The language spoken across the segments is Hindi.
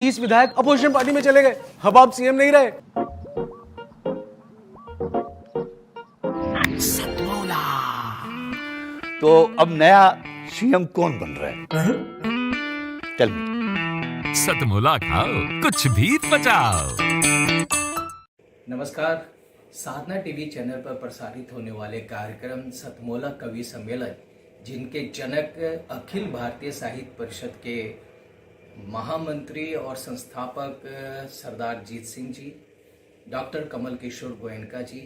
30 विधायक अपोजिशन पार्टी में चले गए। अब आप सीएम नहीं रहे। सतमौला। तो अब नया सीएम कौन बन रहा है? चल सतमौला खाओ, कुछ भी बचाओ। नमस्कार। साधना टीवी चैनल पर प्रसारित होने वाले कार्यक्रम सतमौला कवि सम्मेलन, जिनके जनक अखिल भारतीय साहित्य परिषद के महामंत्री और संस्थापक सरदार जीत सिंह जी, डॉक्टर कमल किशोर गोयनका जी,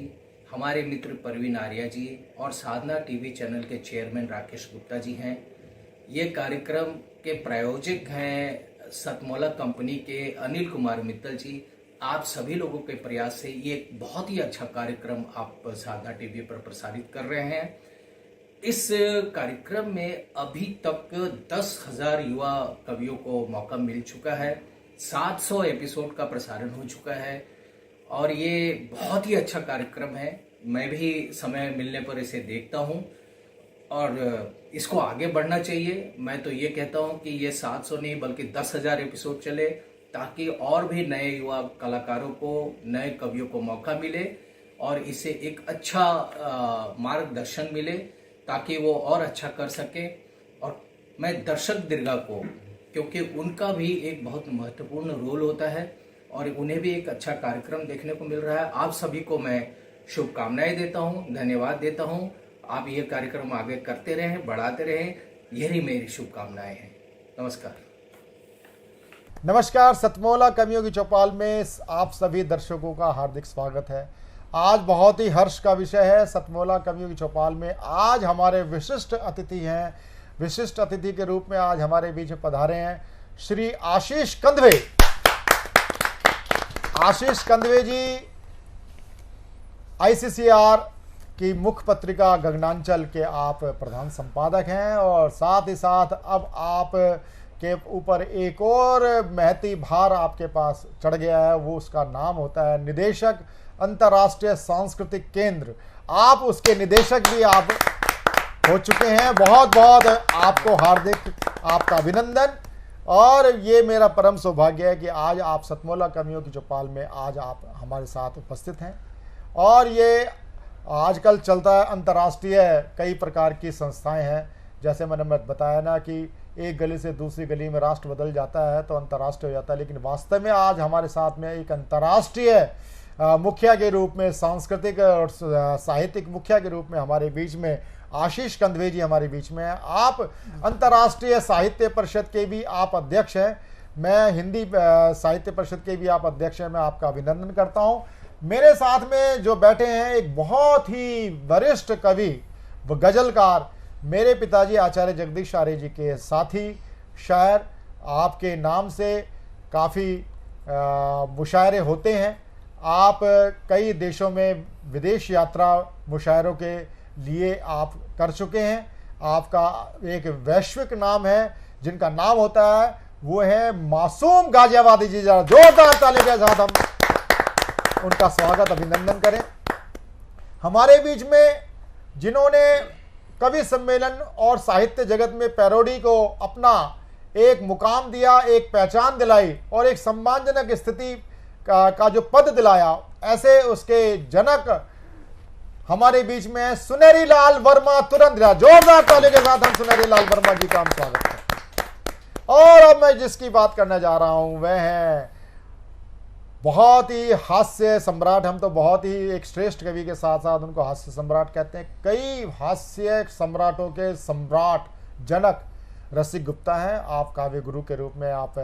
हमारे मित्र परवीन आर्या जी और साधना टीवी चैनल के चेयरमैन राकेश गुप्ता जी हैं। ये कार्यक्रम के प्रायोजक हैं सतमौला कंपनी के अनिल कुमार मित्तल जी। आप सभी लोगों के प्रयास से ये एक बहुत ही अच्छा कार्यक्रम आप साधना टीवी पर प्रसारित कर रहे हैं। इस कार्यक्रम में अभी तक 10,000 युवा कवियों को मौका मिल चुका है। 700 एपिसोड का प्रसारण हो चुका है और ये बहुत ही अच्छा कार्यक्रम है। मैं भी समय मिलने पर इसे देखता हूँ और इसको आगे बढ़ना चाहिए। मैं तो ये कहता हूँ कि ये 700 नहीं बल्कि 10,000 एपिसोड चले, ताकि और भी नए युवा कलाकारों को, नए कवियों को मौका मिले और इसे एक अच्छा मार्गदर्शन मिले ताकि वो और अच्छा कर सके। और मैं दर्शक दीर्घा को, क्योंकि उनका भी एक बहुत महत्वपूर्ण रोल होता है और उन्हें भी एक अच्छा कार्यक्रम देखने को मिल रहा है। आप सभी को मैं शुभकामनाएं देता हूं, धन्यवाद देता हूं। आप ये कार्यक्रम आगे करते रहें, बढ़ाते रहें, यही मेरी शुभकामनाएं हैं। नमस्कार। नमस्कार। सतमौला कवियों की चौपाल में आप सभी दर्शकों का हार्दिक स्वागत है। आज बहुत ही हर्ष का विषय है। सतमौला कवियों की चौपाल में आज हमारे विशिष्ट अतिथि हैं। विशिष्ट अतिथि के रूप में आज हमारे बीच में पधारे हैं श्री आशीष कंदवे। आशीष कंदवे जी ICCR की मुख्य पत्रिका गगनांचल के आप प्रधान संपादक हैं और साथ ही साथ अब आप के ऊपर एक और महती भार आपके पास चढ़ गया है। वो उसका नाम होता है निदेशक अंतर्राष्ट्रीय सांस्कृतिक केंद्र। आप उसके निदेशक भी आप हो चुके हैं। बहुत बहुत आपको हार्दिक आपका अभिनंदन। और ये मेरा परम सौभाग्य है कि आज आप सतमौला कवियों की चौपाल में आज आप हमारे साथ उपस्थित हैं। और ये आजकल चलता है अंतर्राष्ट्रीय कई प्रकार की संस्थाएं हैं। जैसे मैंने बताया ना कि एक गली से दूसरी गली में राष्ट्र बदल जाता है तो अंतर्राष्ट्रीय हो जाता है, लेकिन वास्तव में आज हमारे साथ में एक अंतर्राष्ट्रीय मुखिया के रूप में, सांस्कृतिक और साहित्यिक मुखिया के रूप में हमारे बीच में आशीष कंदवे जी हमारे बीच में हैं। आप अंतर्राष्ट्रीय साहित्य परिषद के भी आप अध्यक्ष हैं। मैं हिंदी साहित्य परिषद के भी आप अध्यक्ष हैं। मैं आपका अभिनंदन करता हूं। मेरे साथ में जो बैठे हैं एक बहुत ही वरिष्ठ कवि व गजलकार, मेरे पिताजी आचार्य जगदीश आर्य जी के साथी शायर। आपके नाम से काफ़ी मुशायरे होते हैं। आप कई देशों में विदेश यात्रा मुशायरों के लिए आप कर चुके हैं। आपका एक वैश्विक नाम है, जिनका नाम होता है वो है मासूम गाजियाबादी जी। जरा जोरदार ताली के साथ हम उनका स्वागत अभिनंदन करें। हमारे बीच में जिन्होंने कवि सम्मेलन और साहित्य जगत में पैरोडी को अपना एक मुकाम दिया, एक पहचान दिलाई और एक सम्मानजनक स्थिति का जो पद दिलाया, ऐसे उसके जनक हमारे बीच में है सुनहरी लाल वर्मा। तुरंत जोरदार ताली के साथ हम सुनहरी लाल वर्मा जी का हम स्वागत करते हैं। और अब मैं जिसकी बात करने जा रहा हूं वह है बहुत ही हास्य सम्राट। हम तो बहुत ही एक श्रेष्ठ कवि के साथ साथ उनको हास्य सम्राट कहते हैं। कई हास्य सम्राटों के सम्राट जनक रसिक गुप्ता हैं। आप काव्य गुरु के रूप में आप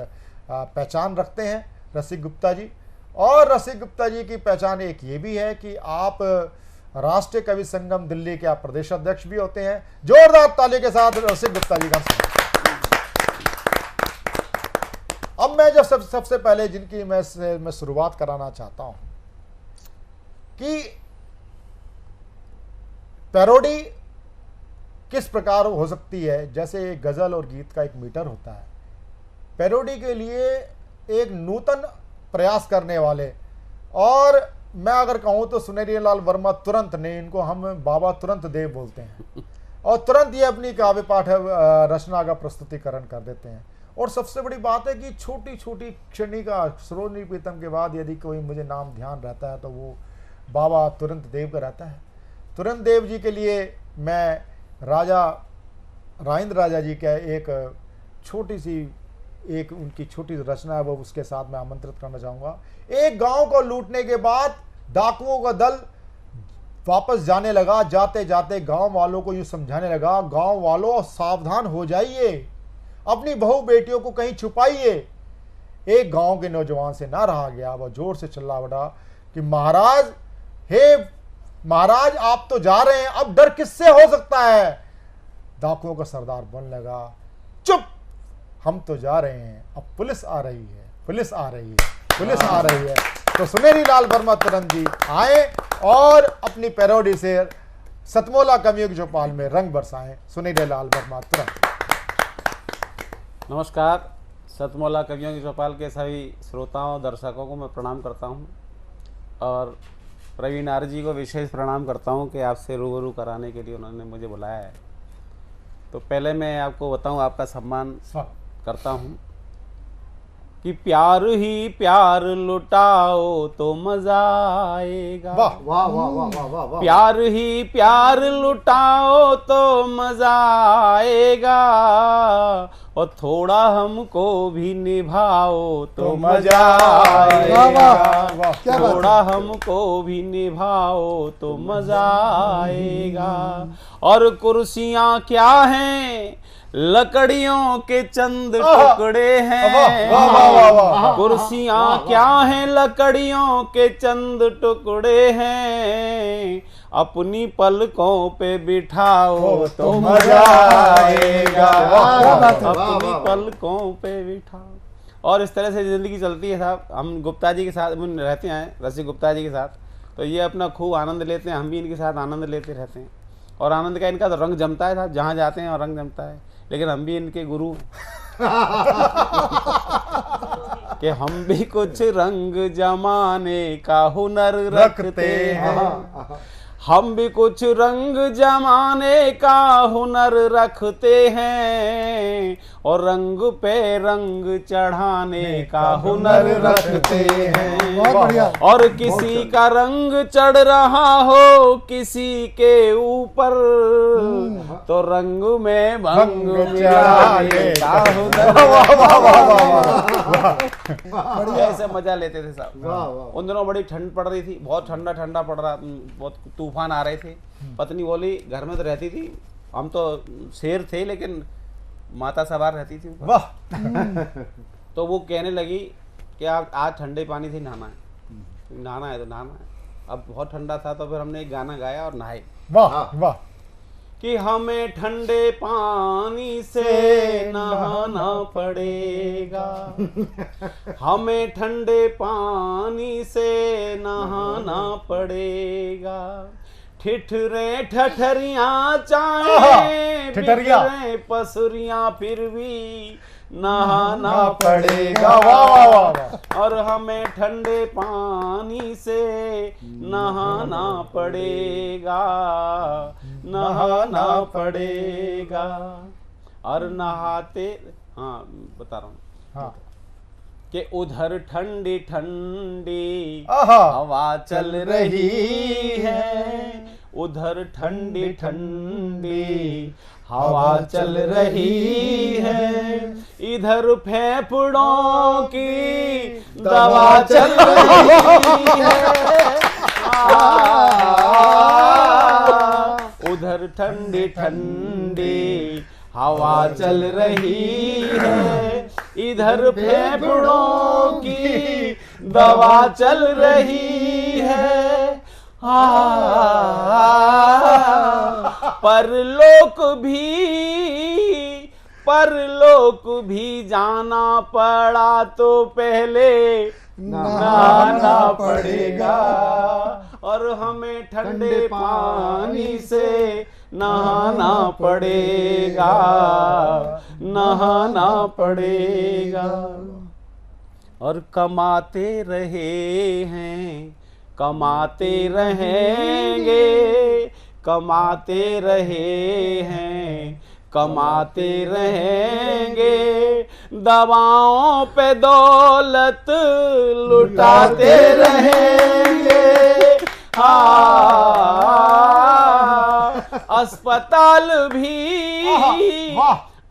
पहचान रखते हैं रसिक गुप्ता जी। और रसिक गुप्ता जी की पहचान एक ये भी है कि आप राष्ट्रीय कवि संगम दिल्ली के आप प्रदेश अध्यक्ष भी होते हैं। जोरदार ताली के साथ रसिक गुप्ता जी का स्वागत। अब मैं जब सबसे पहले जिनकी मैं शुरुआत कराना चाहता हूं कि पैरोडी किस प्रकार हो सकती है। जैसे एक गजल और गीत का एक मीटर होता है, पैरोडी के लिए एक नूतन प्रयास करने वाले, और मैं अगर कहूं तो सुनहरी लाल वर्मा तुरंत ने, इनको हम बाबा तुरंत देव बोलते हैं, और तुरंत ये अपनी काव्य पाठ रचना का प्रस्तुतिकरण कर देते हैं। और सबसे बड़ी बात है कि छोटी छोटी क्षणिका श्रोणी प्रीतम के बाद यदि कोई मुझे नाम ध्यान रहता है तो वो बाबा तुरंत देव का रहता है। तुरंत देव जी के लिए मैं राजेंद्र राजा जी का एक छोटी सी एक उनकी छोटी रचना है, वो उसके साथ मैं आमंत्रित करना चाहूँगा। एक गांव को लूटने के बाद डाकुओं का दल वापस जाने लगा। जाते जाते गांव वालों को यूँ समझाने लगा, गांव वालों सावधान हो जाइए, अपनी बहू बेटियों को कहीं छुपाइए। एक गांव के नौजवान से ना रहा गया, वह जोर से चिल्ला उठा कि महाराज, हे महाराज, आप तो जा रहे हैं, अब डर किससे हो सकता है। डाकुओं का सरदार बोलने लगा, चुप, हम तो जा रहे हैं, अब पुलिस आ रही है, पुलिस आ रही है, पुलिस आ रही है। तो सुनेरी लाल वर्मा तुरंत जी आए और अपनी पैरोडी से सतमोला कवियों की चौपाल में रंग बरसाएं। सुनेरी लाल वर्मा तुरंत। नमस्कार, सतमोला कवियों की चौपाल के सभी श्रोताओं दर्शकों को मैं प्रणाम करता हूं और प्रवीण आर्य जी को विशेष प्रणाम करता हूं कि आपसे रूबरू कराने के लिए उन्होंने मुझे बुलाया है। तो पहले मैं आपको बताऊं, आपका सम्मान करता हूं कि प्यार ही प्यार लुटाओ तो मजा आएगा। वाह वाह वाह वाह वाह वाह वाह। प्यार ही प्यार लुटाओ तो मजा आएगा और थोड़ा हमको भी निभाओ तो मजा आएगा। थोड़ा हमको भी निभाओ तो मजा आएगा। और कुर्सियां क्या हैं, लकड़ियों के चंद टुकड़े हैं। कुर्सियां क्या हैं, लकड़ियों के चंद टुकड़े हैं। अपनी पलकों पे बिठाओ तो मजा आएगा। अपनी पलकों पे बिठाओ। और इस तरह से जिंदगी चलती है साहब। हम गुप्ता जी के साथ रहते हैं, रसिक गुप्ता जी के साथ, तो ये अपना खूब आनंद लेते हैं, हम भी इनके साथ आनंद लेते रहते हैं। और आनंद का इनका तो रंग जमता है साहब, जहाँ जाते हैं और रंग जमता है। लेकिन हम भी इनके गुरु कि हम भी कुछ रंग जमाने का हुनर रखते हैं। हम भी कुछ रंग जमाने का हुनर रखते हैं और रंग पे रंग चढ़ाने का हुनर रखते हैं। और किसी का रंग चढ़ रहा हो किसी के ऊपर तो रंग में भंग चढ़ाने का हुनर। ऐसे मजा लेते थे साहब। उन दिनों बड़ी ठंड पड़ रही थी, बहुत ठंडा ठंडा पड़ रहा, बहुत तूफान आ रहे थे। पत्नी बोली, घर में तो रहती थी, हम तो शेर थे लेकिन माता सवार रहती थी। वाह। तो वो कहने लगी कि आप आज ठंडे पानी से नहाना है। नहाना है तो नहाना है। अब बहुत ठंडा था तो फिर हमने एक गाना गाया और नहाए। वाह वाह। कि हमें ठंडे पानी से नहाना पड़ेगा। हमें ठंडे पानी से नहाना पड़ेगा। ठिठुरे ठठरियाँ चाहे बिखरे पसुरियाँ फिर भी नहाना पड़ेगा। और हमें ठंडे पानी से नहाना पड़ेगा, नहाना पड़ेगा। और नहाते, हाँ बता रहा हूँ, हाँ, कि उधर ठंडी ठंडी हवा चल रही है। उधर ठंडी ठंडी हवा चल रही है। इधर फेफड़ों की दवा चल रही है। उधर ठंडी ठंडी हवा चल रही है। इधर फेफड़ों की दवा चल रही है। परलोक भी जाना पड़ा तो पहले नहाना पड़ेगा। और हमें ठंडे पानी से नहाना पड़ेगा, नहाना पड़ेगा। और कमाते रहे हैं, कमाते रहेंगे, कमाते रहे हैं, कमाते रहेंगे। दवाओं पे दौलत लुटाते रहेंगे।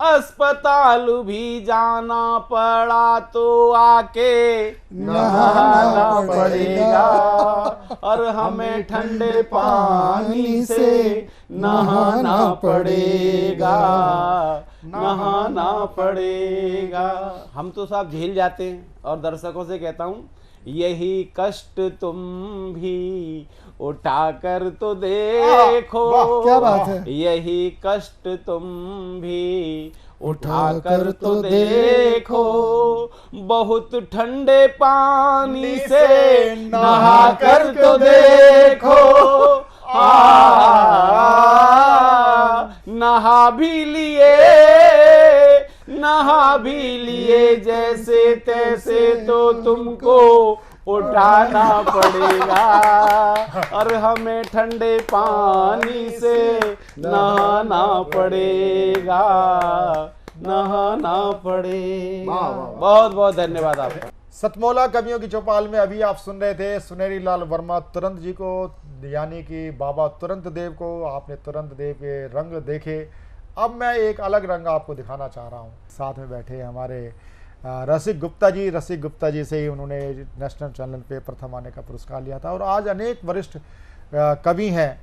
अस्पताल भी जाना पड़ा तो आके नहाना पड़ेगा, और हमें ठंडे पानी से नहाना पड़ेगा, नहाना पड़ेगा। हम तो साहब झेल जाते हैं, और दर्शकों से कहता हूँ यही कष्ट तुम भी उठाकर तो देखो। क्या बात है। यही कष्ट तुम भी उठाकर तो देखो, बहुत ठंडे पानी से नहाकर तो देखो। नहा भी लिए जैसे तैसे तो तुमको उठाना पड़ेगा, और हमें ठंडे पानी से नहाना पड़ेगा, नहाना पड़ेगा। बहुत बहुत धन्यवाद आपका। सतमोला कवियों की चौपाल में अभी आप सुन रहे थे सुनेरी लाल वर्मा तुरंत जी को, यानी कि बाबा तुरंत देव को। आपने तुरंत देव के रंग देखे, अब मैं एक अलग रंग आपको दिखाना चाह रहा हूँ। साथ में बैठे हमारे रसिक गुप्ता जी। रसिक गुप्ता जी से ही उन्होंने नेशनल चैनल पे प्रथम आने का पुरस्कार लिया था, और आज अनेक वरिष्ठ कवि हैं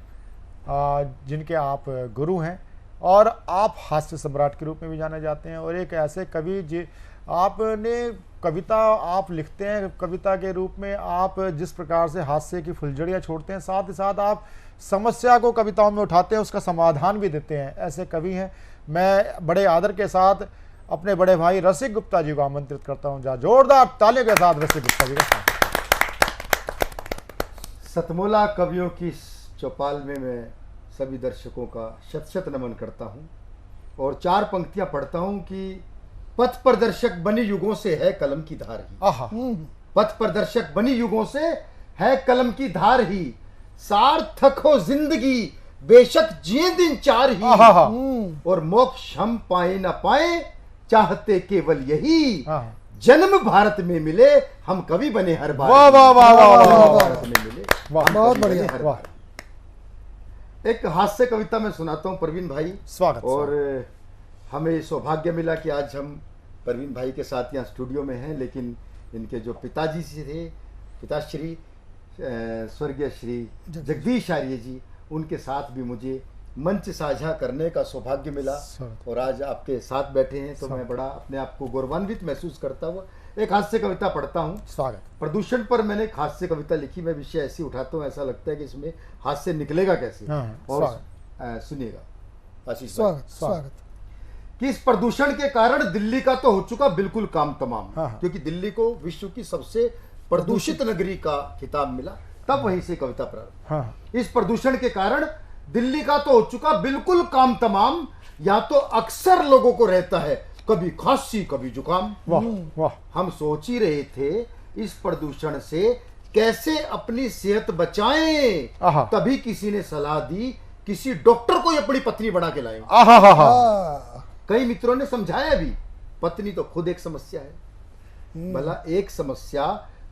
जिनके आप गुरु हैं, और आप हास्य सम्राट के रूप में भी जाने जाते हैं। और एक ऐसे कवि जी, आपने कविता आप लिखते हैं, कविता के रूप में आप जिस प्रकार से हास्य की फुलझड़ियाँ छोड़ते हैं, साथ ही साथ आप समस्या को कविताओं में उठाते हैं, उसका समाधान भी देते हैं। ऐसे कवि हैं। मैं बड़े आदर के साथ अपने बड़े भाई रसिक गुप्ता जी को आमंत्रित करता हूं। जा जोरदार तालियों के साथ रसिक गुप्ता जी का स्वागत। सतमोला कवियों की चौपाल में मैं सभी दर्शकों का शत शत नमन करता हूं, और 4 पंक्तियां पढ़ता हूं कि पथ प्रदर्शक बनी युगों से है कलम की धार ही। पथ प्रदर्शक बनी युगों से है कलम की धार ही, सार्थक हो जिंदगी बेशक जिए दिन 4 ही, और मोक्ष हम पाए न पाए चाहते केवल यही, जन्म भारत में मिले हम कवि बने हर बार। वाह वाह वाह वाह, भारत में मिले बहुत बढ़िया, वाह। एक हास्य कविता में सुनाता हूं प्रवीण भाई, स्वागत। और हमें सौभाग्य मिला कि आज हम प्रवीण भाई के साथ यहाँ स्टूडियो में हैं, लेकिन इनके जो पिताजी से थे, पिताश्री स्वर्गीय श्री जगदीश आर्य जी, उनके साथ भी मुझे मंच साझा करने का सौभाग्य मिला, और आज आपके साथ बैठे हैं तो मैं बड़ा अपने आप को गौरवान्वित महसूस करता हुआ एक हास्य कविता पढ़ता हूँ। स्वागत। प्रदूषण पर मैंने एक हास्य कविता लिखी। मैं विषय ऐसी उठाता हूँ, ऐसा लगता है कि इसमें हास्य निकलेगा कैसे। और सुनिएगा आशीष भाई। स्वागत। कि इस प्रदूषण के कारण दिल्ली का तो हो चुका बिल्कुल काम तमाम, क्योंकि दिल्ली को विश्व की सबसे प्रदूषित नगरी का खिताब मिला, तब वहीं से कविता प्रारंभ। इस प्रदूषण के कारण दिल्ली का तो हो चुका बिल्कुल काम तमाम, या तो अक्सर लोगों को रहता है कभी खांसी कभी जुकाम। वाह वाह। हम सोच ही रहे थे इस प्रदूषण से कैसे अपनी सेहत बचाएं, तभी किसी ने सलाह दी किसी डॉक्टर को अपनी पत्नी बना के लाएं। कई मित्रों ने समझाया भी, पत्नी तो खुद एक समस्या है, भला एक समस्या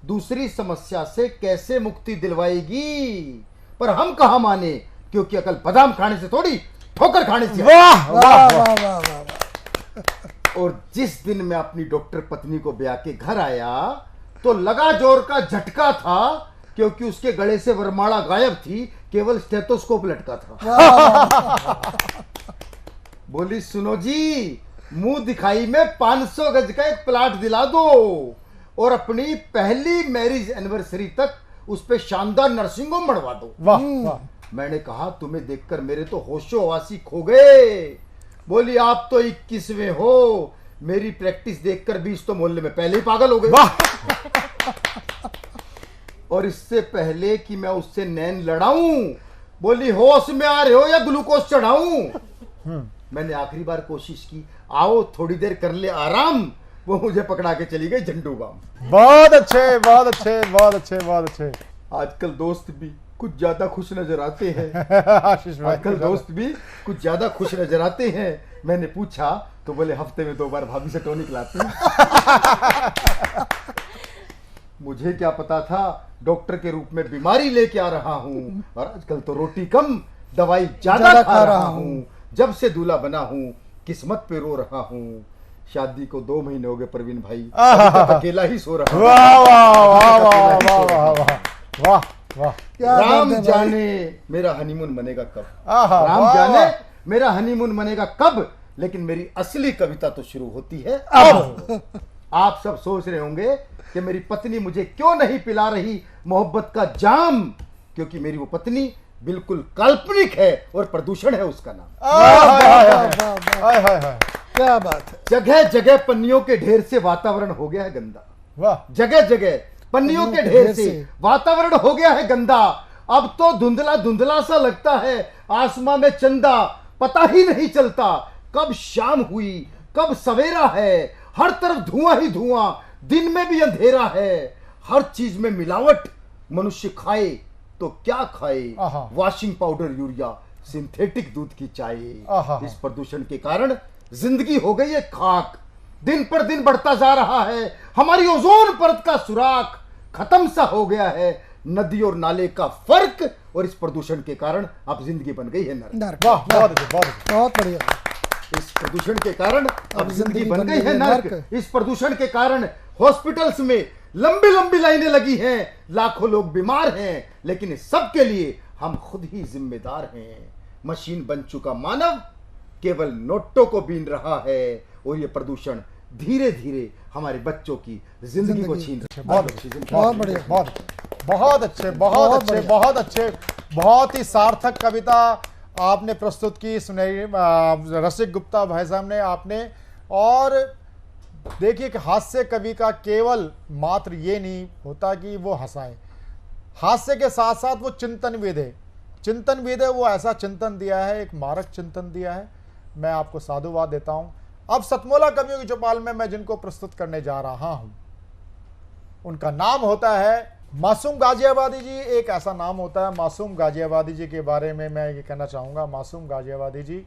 दूसरी समस्या से कैसे मुक्ति दिलवाएगी। पर हम कहा माने, क्योंकि अकल बादाम खाने से थोड़ी ठोकर खाने से। वाह वाह वाह वाह। और जिस दिन मैं अपनी डॉक्टर पत्नी को ब्याह के घर आया तो लगा जोर का झटका था, क्योंकि उसके गले से वरमाला गायब थी, केवल स्टेथोस्कोप लटका था। बोली सुनो जी, मुंह दिखाई में 500 गज का एक प्लाट दिला दो, और अपनी पहली मैरिज एनिवर्सरी तक उस पे शानदार नर्सिंग होम बनवा दो। वाह वाह। मैंने कहा तुम्हें देखकर मेरे तो होशो हवासी खो गए। बोली आप तो 21वें हो, मेरी प्रैक्टिस देखकर 20 तो मोहल्ले में पहले ही पागल हो गए। और इससे पहले कि मैं उससे नैन लड़ाऊं, बोली होश में आ रहे हो या ग्लूकोज चढ़ाऊं। मैंने आखिरी बार कोशिश की, आओ थोड़ी देर कर ले आराम, वो मुझे पकड़ा के चली गई झंडू बाम। बहुत अच्छे बहुत अच्छे बहुत अच्छे बहुत अच्छे। आजकल दोस्त भी कुछ ज्यादा खुश नजर आते हैं। आशीष भाई आजकल दोस्त भी कुछ ज्यादा खुश नजर आते हैं। मैंने पूछा तो बोले हफ्ते में 2 बार भाभी से टॉनिक लाती हूं। मुझे क्या पता था डॉक्टर के रूप में बीमारी लेके आ रहा हूँ, और आजकल तो रोटी कम दवाई ज्यादा खा रहा हूँ। जब से दूल्हा बना हूँ किस्मत पे रो रहा हूँ। शादी को 2 महीने हो गए प्रवीण भाई, अभी तक अकेला ही सो रहा हूँ। वाह वाह वाह वाह वाह वाह वाह वाह क्या राम बात है जाने मेरा हनीमून बनेगा कब। आहा, राम वाह, जाने वाह। मेरा हनीमून बनेगा कब, लेकिन मेरी असली कविता तो शुरू होती है अब। आप सब सोच रहे होंगे कि मेरी पत्नी मुझे क्यों नहीं पिला रही मोहब्बत का जाम, क्योंकि मेरी वो पत्नी बिल्कुल काल्पनिक है और प्रदूषण है उसका नाम। हाय हाय हाय, क्या बात है। जगह जगह पन्नियों के ढेर से वातावरण हो गया है गंदा। वाह, जगह जगह पन्नियों के ढेर से वातावरण हो गया है गंदा। अब तो धुंधला धुंधला सा लगता है आसमां में चंदा, पता ही नहीं चलता कब शाम हुई कब सवेरा है। हर तरफ धुआं ही धुआं, दिन में भी अंधेरा है। हर चीज में मिलावट, मनुष्य खाए तो क्या खाए, वॉशिंग पाउडर यूरिया सिंथेटिक दूध की चाय। इस प्रदूषण के कारण जिंदगी हो गई है खाक, दिन पर दिन बढ़ता जा रहा है। हमारी ओजोन परत का सुराख खत्म सा हो गया है। नदी और नाले का फर्क, और इस प्रदूषण के कारण अब जिंदगी बन गई है नरक। वाह, बहुत अच्छे, बहुत अच्छे। बहुत बढ़िया। इस प्रदूषण के कारण अब जिंदगी बन गई है नरक। इस प्रदूषण के कारण हॉस्पिटल्स में लंबी लंबी लाइनें लगी हैं, लाखों लोग बीमार हैं, लेकिन इस सब के लिए हम खुद ही जिम्मेदार हैं। मशीन बन चुका मानव केवल नोटों को बीन रहा है, और ये प्रदूषण धीरे धीरे हमारे बच्चों की जिंदगी को छीन रहा है। बहुत अच्छे, बहुत बढ़िया। बहुत अच्छे, बहुत अच्छे, बहुत अच्छे। बहुत ही सार्थक कविता आपने प्रस्तुत की सुनहरी रसिक गुप्ता भाई साहब ने आपने। और देखिए कि हास्य कवि का केवल मात्र ये नहीं होता कि वो हंसाए, हास्य के साथ साथ वो चिंतनविद है। चिंतनविद है, वो ऐसा चिंतन दिया है, एक मारक चिंतन दिया है। मैं आपको साधुवाद देता हूं। अब सतमोला कवियों की चौपाल में मैं जिनको प्रस्तुत करने जा रहा हूं उनका नाम होता है मासूम गाजियाबादी जी। एक ऐसा नाम होता है मासूम गाजियाबादी जी के बारे में मैं ये कहना चाहूँगा। मासूम गाजियाबादी जी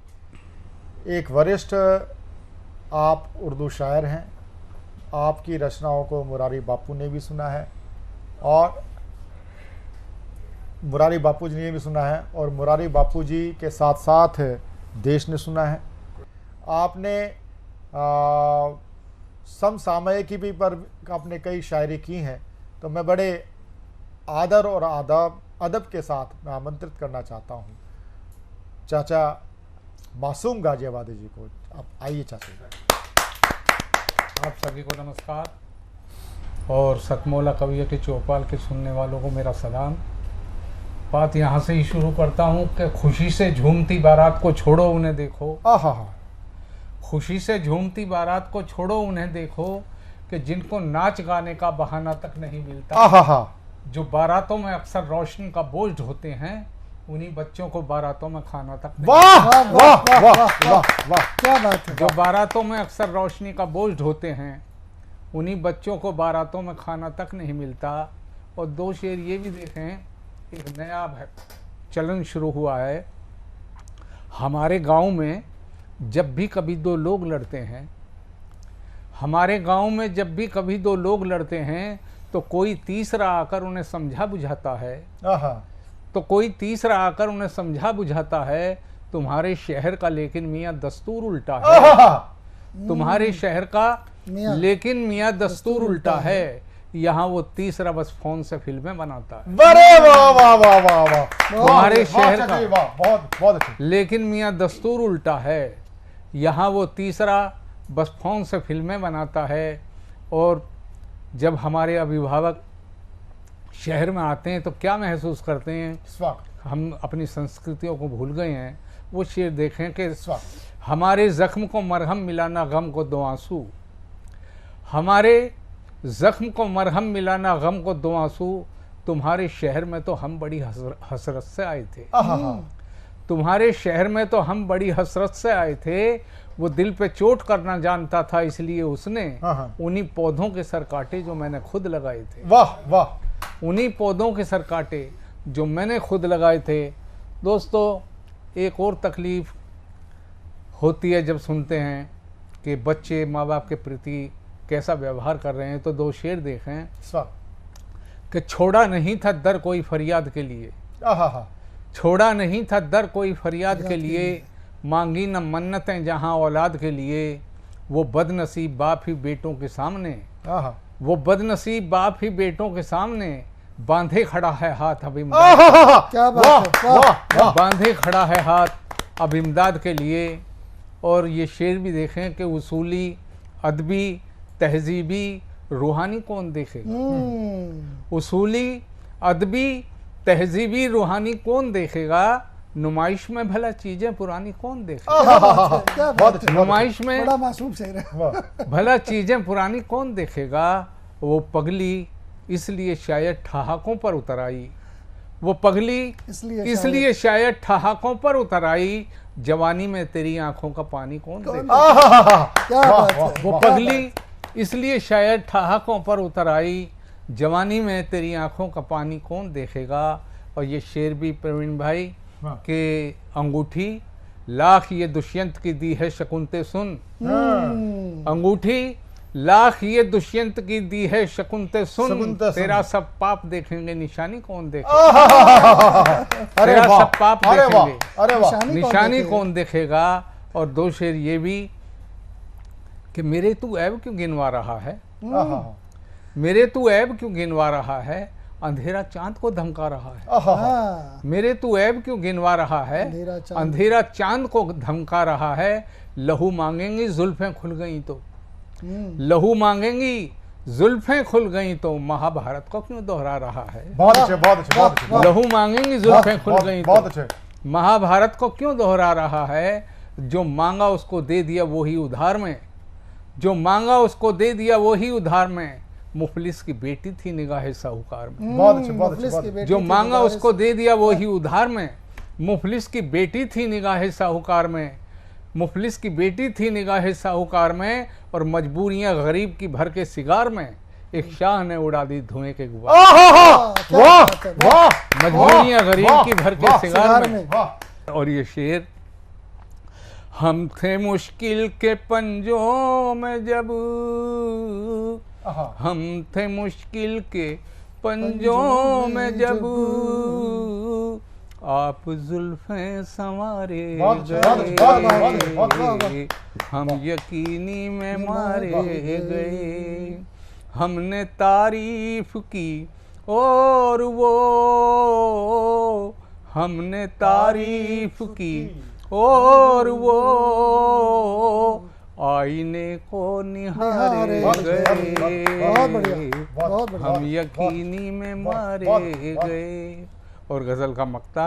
एक वरिष्ठ आप उर्दू शायर हैं। आपकी रचनाओं को मुरारी बापू ने भी सुना है, और मुरारी बापू जी ने भी सुना है, और मुरारी बापू जी के साथ साथ देश ने सुना है। आपने समसामयिकी भी पर आपने कई शायरी की हैं। तो मैं बड़े आदर और अदब के साथ मैं आमंत्रित करना चाहता हूँ चाचा मासूम गाजियाबादी जी को। आप आइए चाचा। आप सभी को नमस्कार, और सतमोला कवियों के चौपाल के सुनने वालों को मेरा सलाम। बात यहाँ से ही शुरू करता हूँ कि खुशी से झूमती बारात को छोड़ो उन्हें देखो। खुशी से झूमती बारात को छोड़ो उन्हें देखो, कि जिनको नाच गाने का बहाना तक नहीं मिलता। जो बारातों में अक्सर रोशनी का बोझ ढोते हैं, उन्हीं बच्चों को बारातों में खाना तक नहीं। वाह वाह वाह वाह वाह, क्या बात है। जो बारातों में अक्सर रोशनी का बोझ ढोते हैं, उन्हीं बच्चों को बारातों में खाना तक नहीं मिलता। और 2 शेर ये भी देखें, एक नया चलन शुरू हुआ है हमारे गांव में। जब भी कभी 2 लोग लड़ते हैं, हमारे गांव में जब भी कभी 2 लोग लड़ते हैं, तो कोई तीसरा आकर उन्हें समझा बुझाता है। तो कोई तीसरा आकर उन्हें समझा बुझाता है, तुम्हारे शहर का लेकिन मियाँ दस्तूर उल्टा है। तुम्हारे शहर का लेकिन मियाँ दस्तूर उल्टा है। यहाँ वो तीसरा बस फोन से फिल्में बनाता है। अरे वाह वाह वाह वाह वाह, तुम्हारे शहर का बहुत बहुत अच्छे। लेकिन मियाँ दस्तूर उल्टा है। यहाँ वो तीसरा बस फोन से फिल्में बनाता है। और जब हमारे अभिभावक शहर में आते हैं तो क्या महसूस करते हैं, हम अपनी संस्कृतियों को भूल गए हैं। वो शेर देखें कि हमारे जख्म को मरहम मिलाना गम को 2 आंसू, हमारे जख्म को मरहम मिलाना गम को 2 आंसू। तुम्हारे शहर में तो हम बड़ी हसरत से आए थे। तुम्हारे शहर में तो हम बड़ी हसरत से आए थे। वो दिल पे चोट करना जानता था, इसलिए उसने उन्हीं पौधों के सर काटे जो मैंने खुद लगाए थे। वाह वाह। उन्हीं पौधों के सर काटे जो मैंने खुद लगाए थे। दोस्तों, एक और तकलीफ़ होती है जब सुनते हैं कि बच्चे माँ बाप के प्रति कैसा व्यवहार कर रहे हैं। तो 2 शेर देखें कि छोड़ा नहीं था दर कोई फरियाद के लिए, छोड़ा नहीं था दर कोई फरियाद के लिए, मांगी न मन्नतें जहाँ औलाद के लिए, वो बदनसीब बाप ही बेटों के सामने, वो बदनसीब बाप ही बेटों के सामने, बांधे खड़ा है हाथ अब इमदाद, क्या बात है, बांधे खड़ा है हाथ अब इमदाद के लिए। और ये शेर भी देखें कि उसूली, अदबी, तहजीबी, रूहानी कौन देखेगा, उसूली, अदबी, तहजीबी, रूहानी कौन देखेगा, नुमाइश में भला चीजें पुरानी कौन देखेगा, नुमाइश में बड़ा मासूम शेर है। भला चीजें पुरानी कौन देखेगा, वो पगली इसलिए शायद ठहाकों पर उतर आई, वो पगली इसलिए शायद ठहाकों पर उतर आई, जवानी में तेरी आंखों का पानी कौन देखेगा, वो पगली इसलिए शायद ठहाकों पर उतर आई, जवानी में तेरी आंखों का पानी कौन देखेगा। और ये शेर भी प्रवीण भाई के अंगूठी लाख ये दुष्यंत की दी है शकुंते सुन, अंगूठी लाख ये दुष्यंत की दी है शकुंते सुन, तेरा सब पाप देखेंगे निशानी कौन देखेगा, तेरा सब पाप देखेंगे निशानी कौन देखेगा। और 2 शेर ये भी कि मेरे तू ऐब क्यों गिनवा रहा है, मेरे तू ऐब क्यों गिनवा रहा है, अंधेरा चांद को धमका रहा है, मेरे तू ऐब क्यों गिनवा रहा है, अंधेरा चांद को धमका रहा है, लहू मांगेंगी जुल्फें खुल गई तो, लहू मांगेंगी जुल्फें खुल गई तो, महाभारत को क्यों दोहरा रहा है, बहुत अच्छे, बहुत अच्छे, बहुत अच्छे, लहू मांगेंगी जुल्फें खुल गई बहुत तो, अच्छे, महाभारत को क्यों दोहरा रहा है, जो मांगा उसको दे दिया वो ही उधार में, जो मांगा उसको दे दिया वो ही उधार में, मुफलिस की बेटी थी निगाह साहूकार में, बहुत अच्छे, बहुत अच्छे, जो मांगा उसको दे दिया वो ही उधार में, मुफलिस की बेटी थी निगाह साहूकार में, मुफलिस की बेटी थी निगाह साहूकार में, और मजबूरियां गरीब की भर के सिगार में, एक शाह ने उड़ा दी धुएं के गुबार, मजबूरियां गरीब की भर के सिगार में। और ये शेर, हम थे मुश्किल के पंजों में जब, हम थे मुश्किल के पंजों में जब, आप जुल्फें संवारे गए, हम यकीनी में मारे गए, हमने तारीफ की और वो, हमने तारीफ की और वो, आईने को निहारे गए, हम यकीनी में मारे गए। और गजल का मक्ता,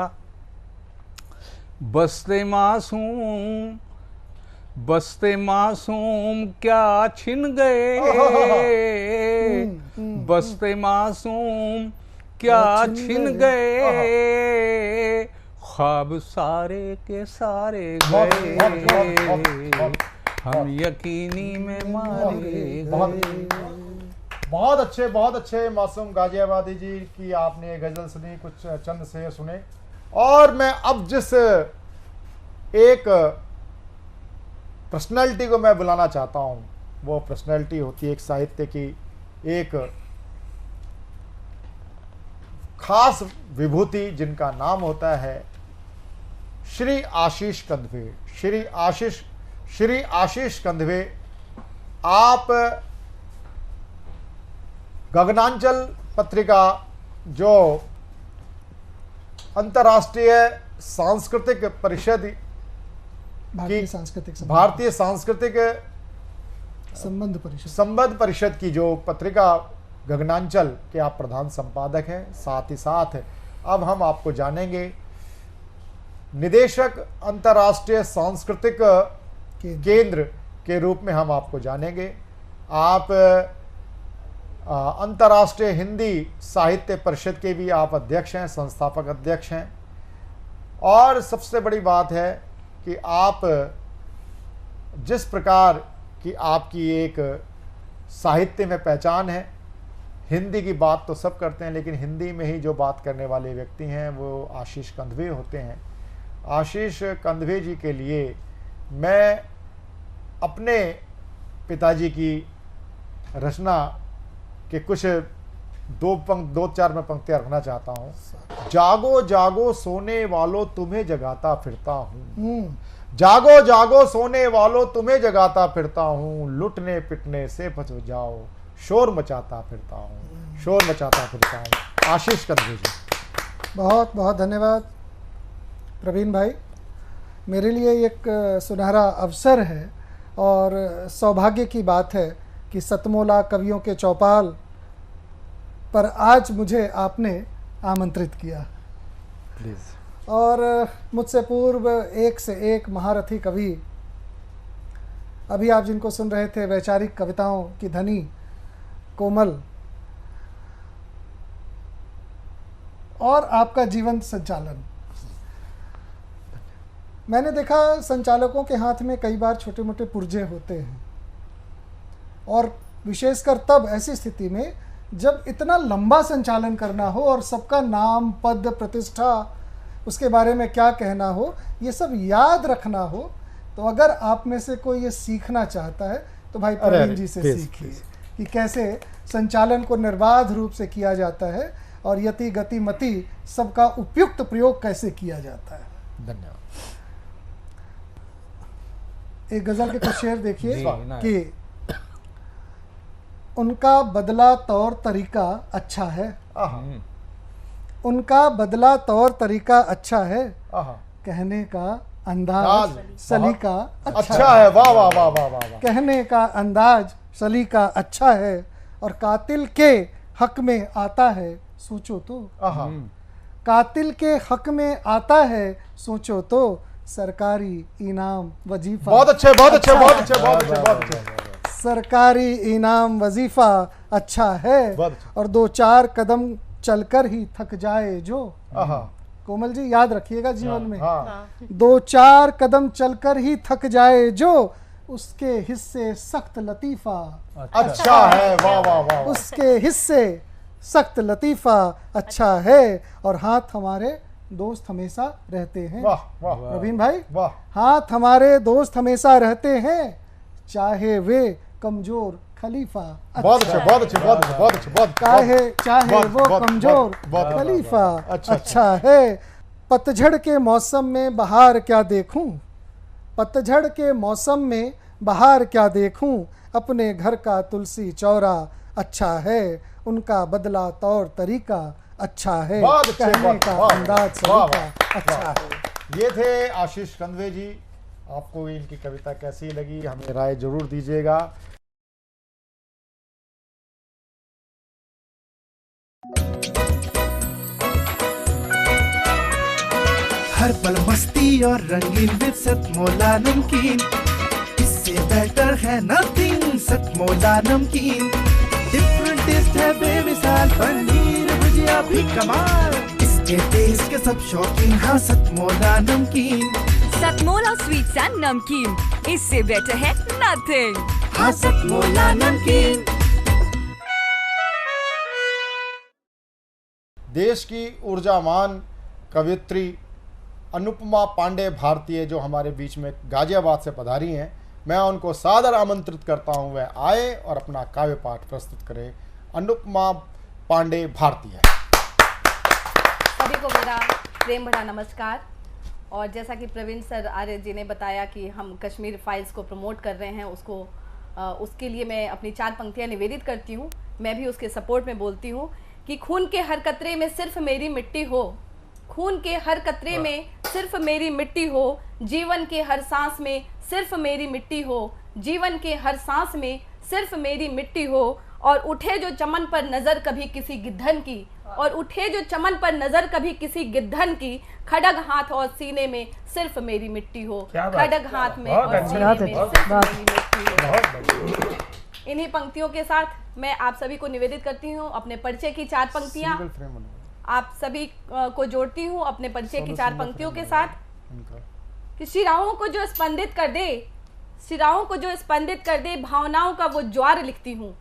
बस्ते मासूम क्या छिन गए, बस्ते मासूम क्या छिन गए, ख्वाब सारे के सारे गए, हम यकीनी में मारे गए। बहुत अच्छे मासूम गाजियाबादी जी की आपने गजल सुनी, कुछ चंद शेर सुने। और मैं अब जिस एक पर्सनैलिटी को मैं बुलाना चाहता हूं, वो पर्सनैलिटी होती है एक साहित्य की एक खास विभूति, जिनका नाम होता है श्री आशीष कंधवे। श्री आशीष कंधवे, आप गगनांचल पत्रिका, जो अंतर्राष्ट्रीय सांस्कृतिक परिषद, भारतीय सांस्कृतिक संबंध परिषद की जो पत्रिका गगनांचल के आप प्रधान संपादक हैं। साथ ही साथ अब हम आपको जानेंगे निदेशक अंतर्राष्ट्रीय सांस्कृतिक केंद्र के रूप में हम आपको जानेंगे। आप अंतर्राष्ट्रीय हिंदी साहित्य परिषद के भी आप अध्यक्ष हैं, संस्थापक अध्यक्ष हैं। और सबसे बड़ी बात है कि आप जिस प्रकार की आपकी एक साहित्य में पहचान है, हिंदी की बात तो सब करते हैं, लेकिन हिंदी में ही जो बात करने वाले व्यक्ति हैं वो आशीष कंदवे होते हैं। आशीष कंदवे जी के लिए मैं अपने पिताजी की रचना के कुछ दो चार मैं पंक्तियां रखना चाहता हूँ। जागो जागो सोने वालों तुम्हें जगाता फिरता हूँ, जागो जागो सोने वालों तुम्हें जगाता फिरता हूँ, लुटने पिटने से बच जाओ शोर मचाता फिरता हूँ, शोर मचाता फिरता हूँ। आशीष कंदवे जी। बहुत बहुत धन्यवाद प्रवीण भाई। मेरे लिए एक सुनहरा अवसर है और सौभाग्य की बात है कि सतमोला कवियों के चौपाल पर आज मुझे आपने आमंत्रित किया। प्लीज़। और मुझसे पूर्व एक से एक महारथी कवि, अभी आप जिनको सुन रहे थे वैचारिक कविताओं की धनी कोमल, और आपका जीवंत संचालन। मैंने देखा संचालकों के हाथ में कई बार छोटे मोटे पुर्जे होते हैं, और विशेषकर तब ऐसी स्थिति में जब इतना लंबा संचालन करना हो और सबका नाम पद प्रतिष्ठा उसके बारे में क्या कहना हो, ये सब याद रखना हो। तो अगर आप में से कोई ये सीखना चाहता है तो भाई प्रवीण जी से सीखिए कि कैसे संचालन को निर्बाध रूप से किया जाता है और यति गति मति सबका उपयुक्त प्रयोग कैसे किया जाता है। धन्यवाद। एक गजल के कुछ शेर देखिए कि उनका बदला तौर तरीका अच्छा है, उनका बदला तौर तरीका अच्छा है, कहने का अंदाज सलीका अच्छा है। वाह वाह वाह वाह वाह। कहने का अंदाज सलीका अच्छा है, और कातिल के हक में आता है सोचो तो, कातिल के हक में आता है सोचो तो, सरकारी इनाम वजीफा। बहुत अच्छे बहुत अच्छे बहुत अच्छे बहुत अच्छे बहुत अच्छे। सरकारी इनाम वजीफा अच्छा है, और दो चार कदम चलकर ही थक जाए जो। कोमल जी याद रखिएगा जीवन में, दो चार कदम चलकर ही थक जाए जो, उसके हिस्से सख्त लतीफा अच्छा है। वाह वाह वाह। उसके हिस्से सख्त लतीफा अच्छा है, और हाथ हमारे दोस्त हमेशा रहते हैं। वाह वाह प्रवीण भाई, वाह। हाथ हमारे दोस्त हमेशा रहते हैं, चाहे वे कमजोर खलीफा। बहुत अच्छे बहुत अच्छे बहुत अच्छे बहुत अच्छे बहुत। चाहे वो कमजोर खलीफा अच्छा है। पतझड़ के मौसम में बहार क्या देखूं, पतझड़ के मौसम में बहार क्या देखूं, अपने घर का तुलसी चौरा अच्छा है, उनका बदला तौर तरीका अच्छा है, कहने का अंदाज सलीका अच्छा है। ये थे आशीष कंदवे जी। आपको इनकी कविता कैसी लगी हमें राय जरूर दीजिएगा। हर पल मस्ती और रंगीन विद सतमोला नमकीन, इससे बेटर है नथिंग सतमोला नमकीन। डिफरेंट टेस्ट है बेमिसाल, पनीर भुजिया भी कमाल, इसके टेस्ट के सब शौकीन। हाँ सतमोला नमकीन, सतमोला स्वीट्स एंड नमकीन, इससे बेटर है नथिंग। हाँ सतमोला नमकीन। देश की ऊर्जावान कवियत्री अनुपमा पांडे भारतीय जो हमारे बीच में गाजियाबाद से पधारी हैं, मैं उनको सादर आमंत्रित करता हूं वह आए और अपना काव्य पाठ प्रस्तुत करें। अनुपमा पांडे भारतीय। सभी को मेरा प्रेम भरा नमस्कार। और जैसा कि प्रवीण सर आर्य जी ने बताया कि हम कश्मीर फाइल्स को प्रमोट कर रहे हैं, उसके लिए मैं अपनी 4 पंक्तियां निवेदित करती हूँ। मैं भी उसके सपोर्ट में बोलती हूँ कि खून के हर कतरे में सिर्फ मेरी मिट्टी हो, खून के हर कतरे में सिर्फ मेरी मिट्टी हो, जीवन के हर सांस में सिर्फ मेरी मिट्टी हो, जीवन के हर सांस में सिर्फ मेरी मिट्टी हो। और उठे जो चमन पर नजर कभी किसी गिद्धन की, और उठे जो चमन पर नजर कभी किसी गिद्धन की, खड़ग हाथ और सीने में सिर्फ मेरी मिट्टी हो, खड़ग हाथ में और सीने में सिर्फ मेरी मिट्टी हो। इन्हीं पंक्तियों के साथ मैं आप सभी को निवेदित करती हूँ अपने परिचय की 4 पंक्तियाँ। आप सभी को जोड़ती हूँ अपने परिचय की 4 पंक्तियों के साथ कि शिराओं को जो स्पंदित कर दे, शिराओं को जो स्पंदित कर दे, भावनाओं का वो ज्वार लिखती हूँ,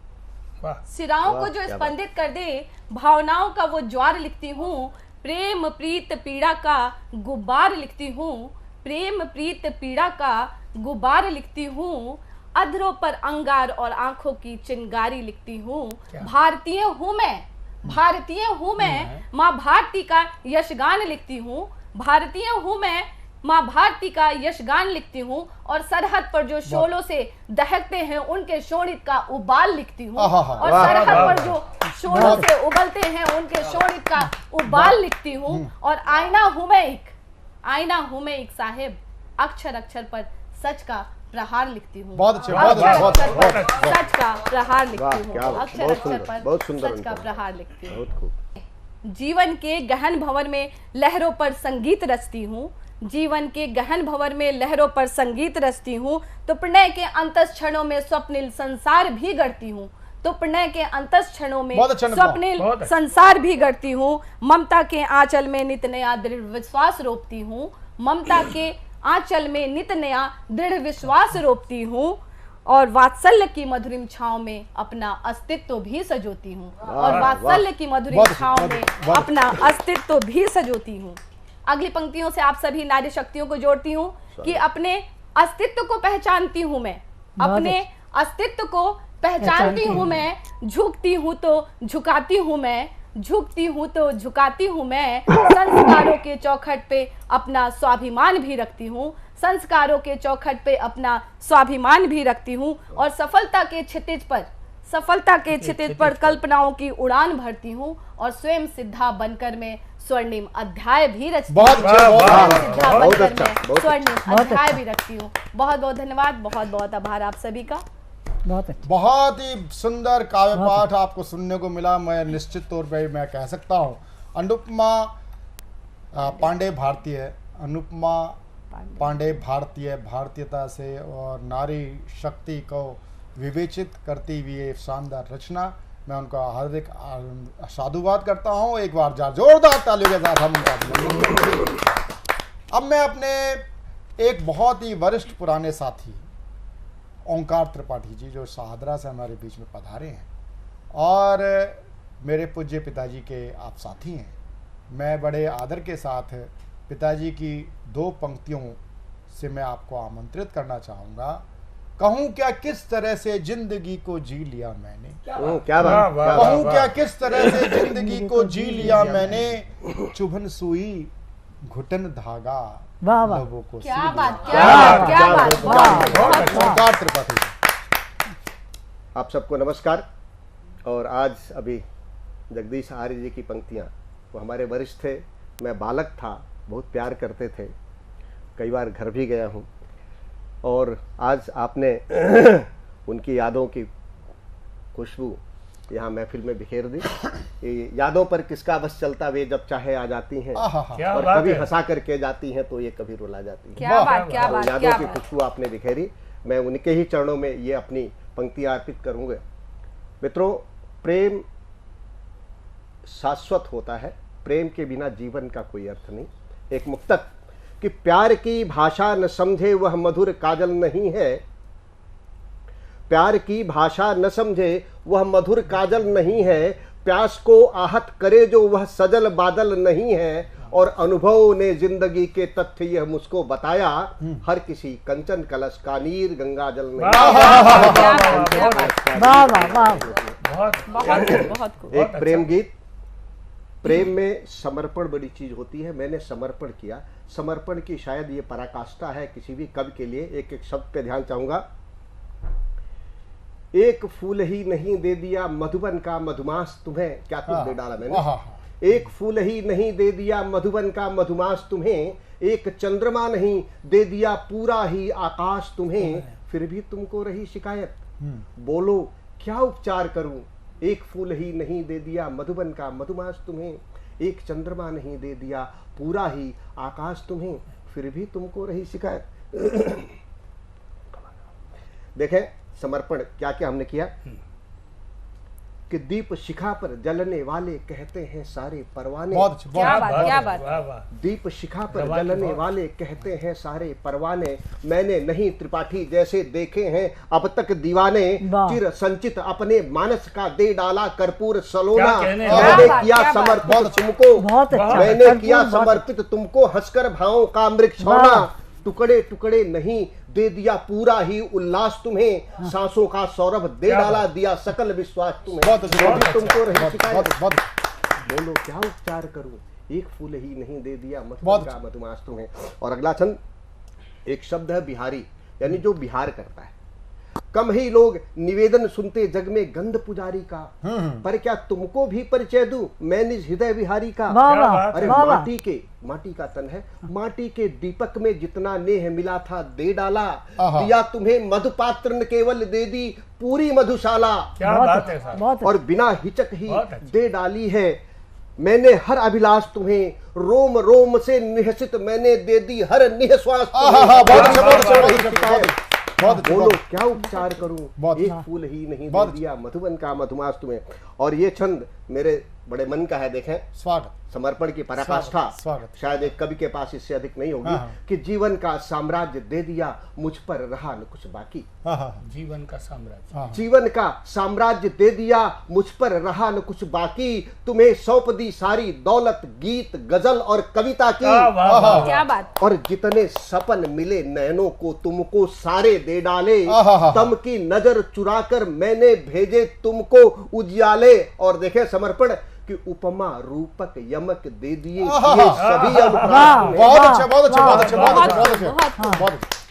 सिराओं को जो स्पंदित कर दे, भावनाओं का वो ज्वार लिखती हूँ, प्रेम प्रीत पीड़ा का गुब्बार लिखती हूँ, प्रेम प्रीत पीड़ा का गुब्बार लिखती हूँ, अधरों पर अंगार और आंखों की चिंगारी लिखती हूँ। भारतीय हूँ मैं, भारतीय हूँ मैं, माँ भारती का यशगान लिखती हूँ, भारतीय हूँ मैं, माँ भारती का यशगान लिखती हूँ, और सरहद पर जो शोलों से दहकते हैं उनके शोणित का उबाल लिखती हूँ, और सरहद पर जो शोलों से उबलते हैं उनके शोणित का उबाल लिखती हूँ, और आईना हूँ मैं एक, आईना हूँ मैं एक साहिब, अक्षर अक्षर पर सच का प्रहार लिखती हूँ। बहुत अच्छे, सच का प्रहार लिखती हूँ, अक्षर अक्षर पर सच का प्रहार लिखती हूँ। जीवन के गहन भंवर में लहरों पर संगीत रचती हूँ, जीवन के गहन भंवर में लहरों पर संगीत रचती हूँ, तो प्रणय के अंतस क्षणों में स्वप्निल संसार भी गढ़ती हूँ, तो प्रणय के अंतस क्षणों में स्वप्निल संसार भी गढ़ती हूँ। ममता के आंचल में नित नया दृढ़ विश्वास रोपती हूँ, ममता के आंचल में नित नया दृढ़ विश्वास रोपती हूँ, और वात्सल्य की मधुरिम छांव में अपना अस्तित्व भी सजोती हूँ, और वात्सल्य की मधुरिम छांव में अपना अस्तित्व भी सजोती हूँ। अगली पंक्तियों से आप सभी नारी शक्तियों को जोड़ती हूँ कि अपने अस्तित्व को पहचानती हूँ मैं, अपने अस्तित्व को पहचानती हूँ मैं, झुकती हूँ तो झुकाती हूँ मैं, झुकती हूँ तो झुकाती हूँ मैं, संस्कारों के चौखट पे अपना स्वाभिमान भी रखती हूँ, संस्कारों के चौखट पे अपना स्वाभिमान भी रखती हूँ, और सफलता के क्षितिज पर कल्पनाओं की उड़ान भरती हूँ, और स्वयं सिद्धा बनकर मैं स्वर्णिम अध्याय भी रचती हूँ, स्वर्णिम अध्याय भी रखती हूँ। बहुत बहुत धन्यवाद, बहुत बहुत आभार आप सभी का। बहुत ही सुंदर काव्य पाठ आपको सुनने को मिला। मैं निश्चित तौर पे मैं कह सकता हूँ अनुपमा पांडे भारतीय, अनुपमा पांडे भारतीय, भारतीयता से और नारी शक्ति को विवेचित करती हुई ये शानदार रचना, मैं उनका हार्दिक साधुवाद करता हूँ। एक बार जोरदार तालियों के साथ हम उनका। अब मैं अपने एक बहुत ही वरिष्ठ पुराने साथी ओंकार त्रिपाठी जी, जो शाहदरा से हमारे बीच में पधारे हैं और मेरे पूज्य पिताजी के आप साथी हैं, मैं बड़े आदर के साथ पिताजी की दो पंक्तियों से मैं आपको आमंत्रित करना चाहूँगा। कहूँ क्या किस तरह से जिंदगी को जी लिया मैंने, क्या बात, कहूँ क्या किस तरह से जिंदगी को जी लिया मैंने, चुभन सुई घुटन धागा लबों को क्या बात, क्या बात। त्रिपाठी आप सबको नमस्कार। और आज अभी जगदीश आर्य जी की पंक्तियाँ, वो हमारे वरिष्ठ थे, मैं बालक था, बहुत प्यार करते थे, कई बार घर भी गया हूँ, और आज आपने उनकी यादों की खुशबू यहाँ महफिल में बिखेर दी। ये यादों पर किसका बस चलता, वे जब चाहे आ जाती हैं, और कभी हंसा करके जाती हैं तो ये कभी रुला जाती हैं। क्या बात, क्या बात, यादों की खुशबू आपने बिखेरी। मैं उनके ही चरणों में ये अपनी पंक्तियाँ अर्पित करूँगा। मित्रों, प्रेम शाश्वत होता है, प्रेम के बिना जीवन का कोई अर्थ नहीं। एक मुक्तक कि प्यार की भाषा न समझे वह मधुर काजल नहीं है, प्यार की भाषा न समझे वह मधुर काजल नहीं है, प्यास को आहत करे जो वह सजल बादल नहीं है, और अनुभव ने जिंदगी के तथ्य यह मुझको बताया, हर किसी कंचन कलश का नीर गंगा जल नहीं। एक प्रेम गीत, प्रेम में समर्पण बड़ी चीज होती है। मैंने समर्पण किया, समर्पण की शायद ये पराकाष्ठा है किसी भी कवि के लिए। एक एक शब्द पे ध्यान चाहूंगा। एक फूल ही नहीं दे दिया मधुबन का मधुमास तुम्हें, क्या कुछ दे डाला मैंने। एक फूल ही नहीं दे दिया मधुबन का मधुमास तुम्हें, एक चंद्रमा नहीं दे दिया पूरा ही आकाश तुम्हें, फिर भी तुमको रही शिकायत, बोलो क्या उपचार करूं। एक फूल ही नहीं दे दिया मधुबन का मधुमास तुम्हें, एक चंद्रमा नहीं दे दिया पूरा ही आकाश तुम्हें, फिर भी तुमको रही शिकायत। देखें समर्पण क्या क्या हमने किया। कि दीप शिखा पर जलने वाले कहते हैं सारे परवाने। क्या बात। दीप शिखा पर जलने वाले कहते हैं सारे परवाने, मैंने नहीं त्रिपाठी जैसे देखे हैं अब तक दीवाने, चिर संचित अपने मानस का दे डाला कर्पूर सलोना, मैंने किया समर्पित तुमको, मैंने किया समर्पित तुमको हंसकर भावों का मृग सोना, टुकड़े टुकड़े नहीं दे दिया पूरा ही उल्लास तुम्हें, सांसों का सौरभ दे डाला दिया सकल विश्वास तुम्हें, तुमको रही शिकायत, बोलो क्या उपचार करूं, एक फूल ही नहीं दे दिया का मधुमास तुम्हें। और अगला छंद, एक शब्द है बिहारी, यानी जो बिहार करता है। कम ही लोग निवेदन सुनते जग में गंध पुजारी का, पर क्या तुमको भी परिचय दूं मैं निज हृदय बिहारी का। अरे माटी का तन है, माटी के दीपक में जितना नेह मिला था दे डाला, दिया तुम्हें मधुपात्र न केवल दे दी पूरी मधुशाला, और बिना हिचक ही दे डाली है मैंने हर अभिलाष तुम्हें, रोम रोम से निहसित मैंने दे दी हर निःश्वास तुम्हें, बोलो क्या उपचार करूं, एक फूल ही नहीं दे दिया मधुबन का मधुमास तुम्हें। और ये छंद मेरे बड़े मन का है, देखें, स्वागत समर्पण की पराकाष्ठा, शायद एक कवि के पास इससे अधिक नहीं होगी, कि जीवन का साम्राज्य दे दिया मुझ पर रहा न कुछ बाकी, जीवन का साम्राज्य दे दिया मुझ पर रहा न कुछ बाकी, तुम्हें सौंप दी सारी दौलत गीत गजल और कविता की, क्या बात। और जितने सपन मिले नैनों को तुमको सारे दे डाले, तम की नजर चुराकर मैंने भेजे तुमको उजियाले, और देखे समर्पण कि उपमा रूपक यमक दे दिए सभी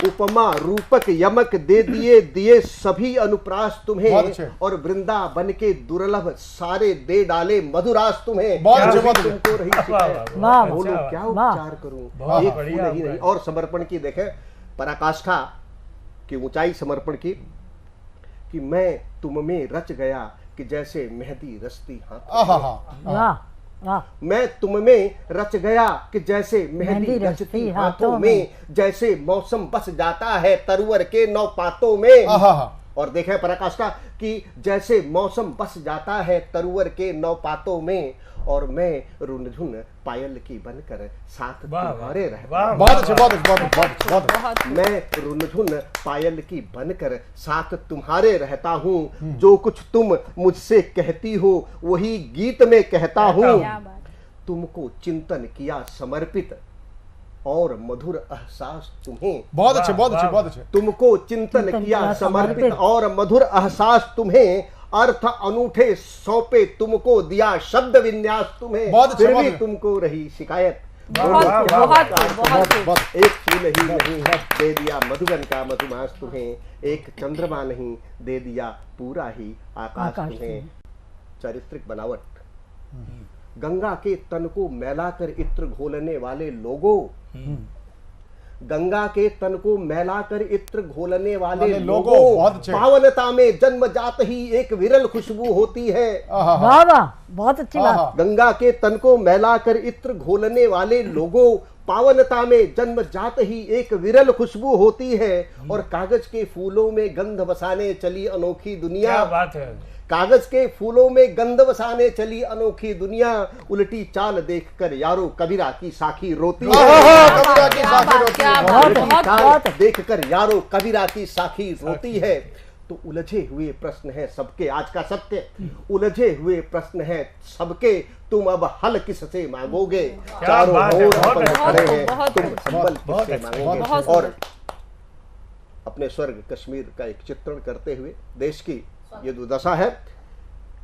उपमा रूपक यमक दे दिए सभी अनुप्रास तुम्हें, और वृंदावन के दुर्लभ सारे दे डाले मधुरास तुम्हें, तुमको रही शिकायत, बोलो क्या उपचार करूं, एक फूल ही नहीं। और समर्पण की देखें पराकाष्ठा की ऊंचाई समर्पण की, कि मैं तुम में रच गया कि जैसे मेहंदी रचती हाथों, मैं तुम में रच गया कि जैसे मेहंदी रचती हाथों में, जैसे मौसम बस जाता है तरवर के नौ पातों में, और देखें पराकाष्ठा कि जैसे मौसम बस जाता है तरवर के नौ पातों में, और मैं रुनझुन पायल की बनकर साथ तुम्हारे रहता, मैं रुनझुन पायल की बनकर साथ तुम्हारे रहता हूँ, जो कुछ तुम मुझसे कहती हो वही गीत में कहता हूँ, तुमको चिंतन किया समर्पित और मधुर एहसास तुम्हें, बहुत अच्छे तुमको चिंतन किया समर्पित और मधुर एहसास तुम्हें, अर्थ अनूठे सौंपे तुमको दिया शब्द विन्यास तुम्हें, फिर भी तुमको रही शिकायत, एक फूल ही नहीं दे दिया मधुबन का मधुमास तुम्हें, एक चंद्रमा नहीं दे दिया पूरा ही आकाश तुम्हें। चारित्रिक बनावट, गंगा के तन को मैला कर इत्र घोलने वाले लोगों, गंगा के तन को मैला कर इत्र घोलने वाले लोगों, पावनता में जन्म जात ही एक विरल खुशबू होती है, बहुत अच्छी बात। गंगा के तन को मैला कर इत्र घोलने वाले लोगों, पावनता में जन्म जात ही एक विरल खुशबू होती है, और कागज के फूलों में गंध बसाने चली अनोखी दुनिया, क्या बात है, कागज के फूलों में गंध बसाने चली अनोखी दुनिया, उल्टी चाल देखकर यारो कबीरा की साखी रोती है, देखकर यारो कबीरा की साखी रोती है। तो उलझे हुए प्रश्न है सबके, आज का सत्य उलझे हुए प्रश्न है सबके, तुम अब हल किससे मांगोगे, चारों ओर अपन खड़े हैं तुम संबल किससे मांगोगे। और अपने स्वर्ग कश्मीर का एक चित्रण करते हुए देश की ये दुर्दशा है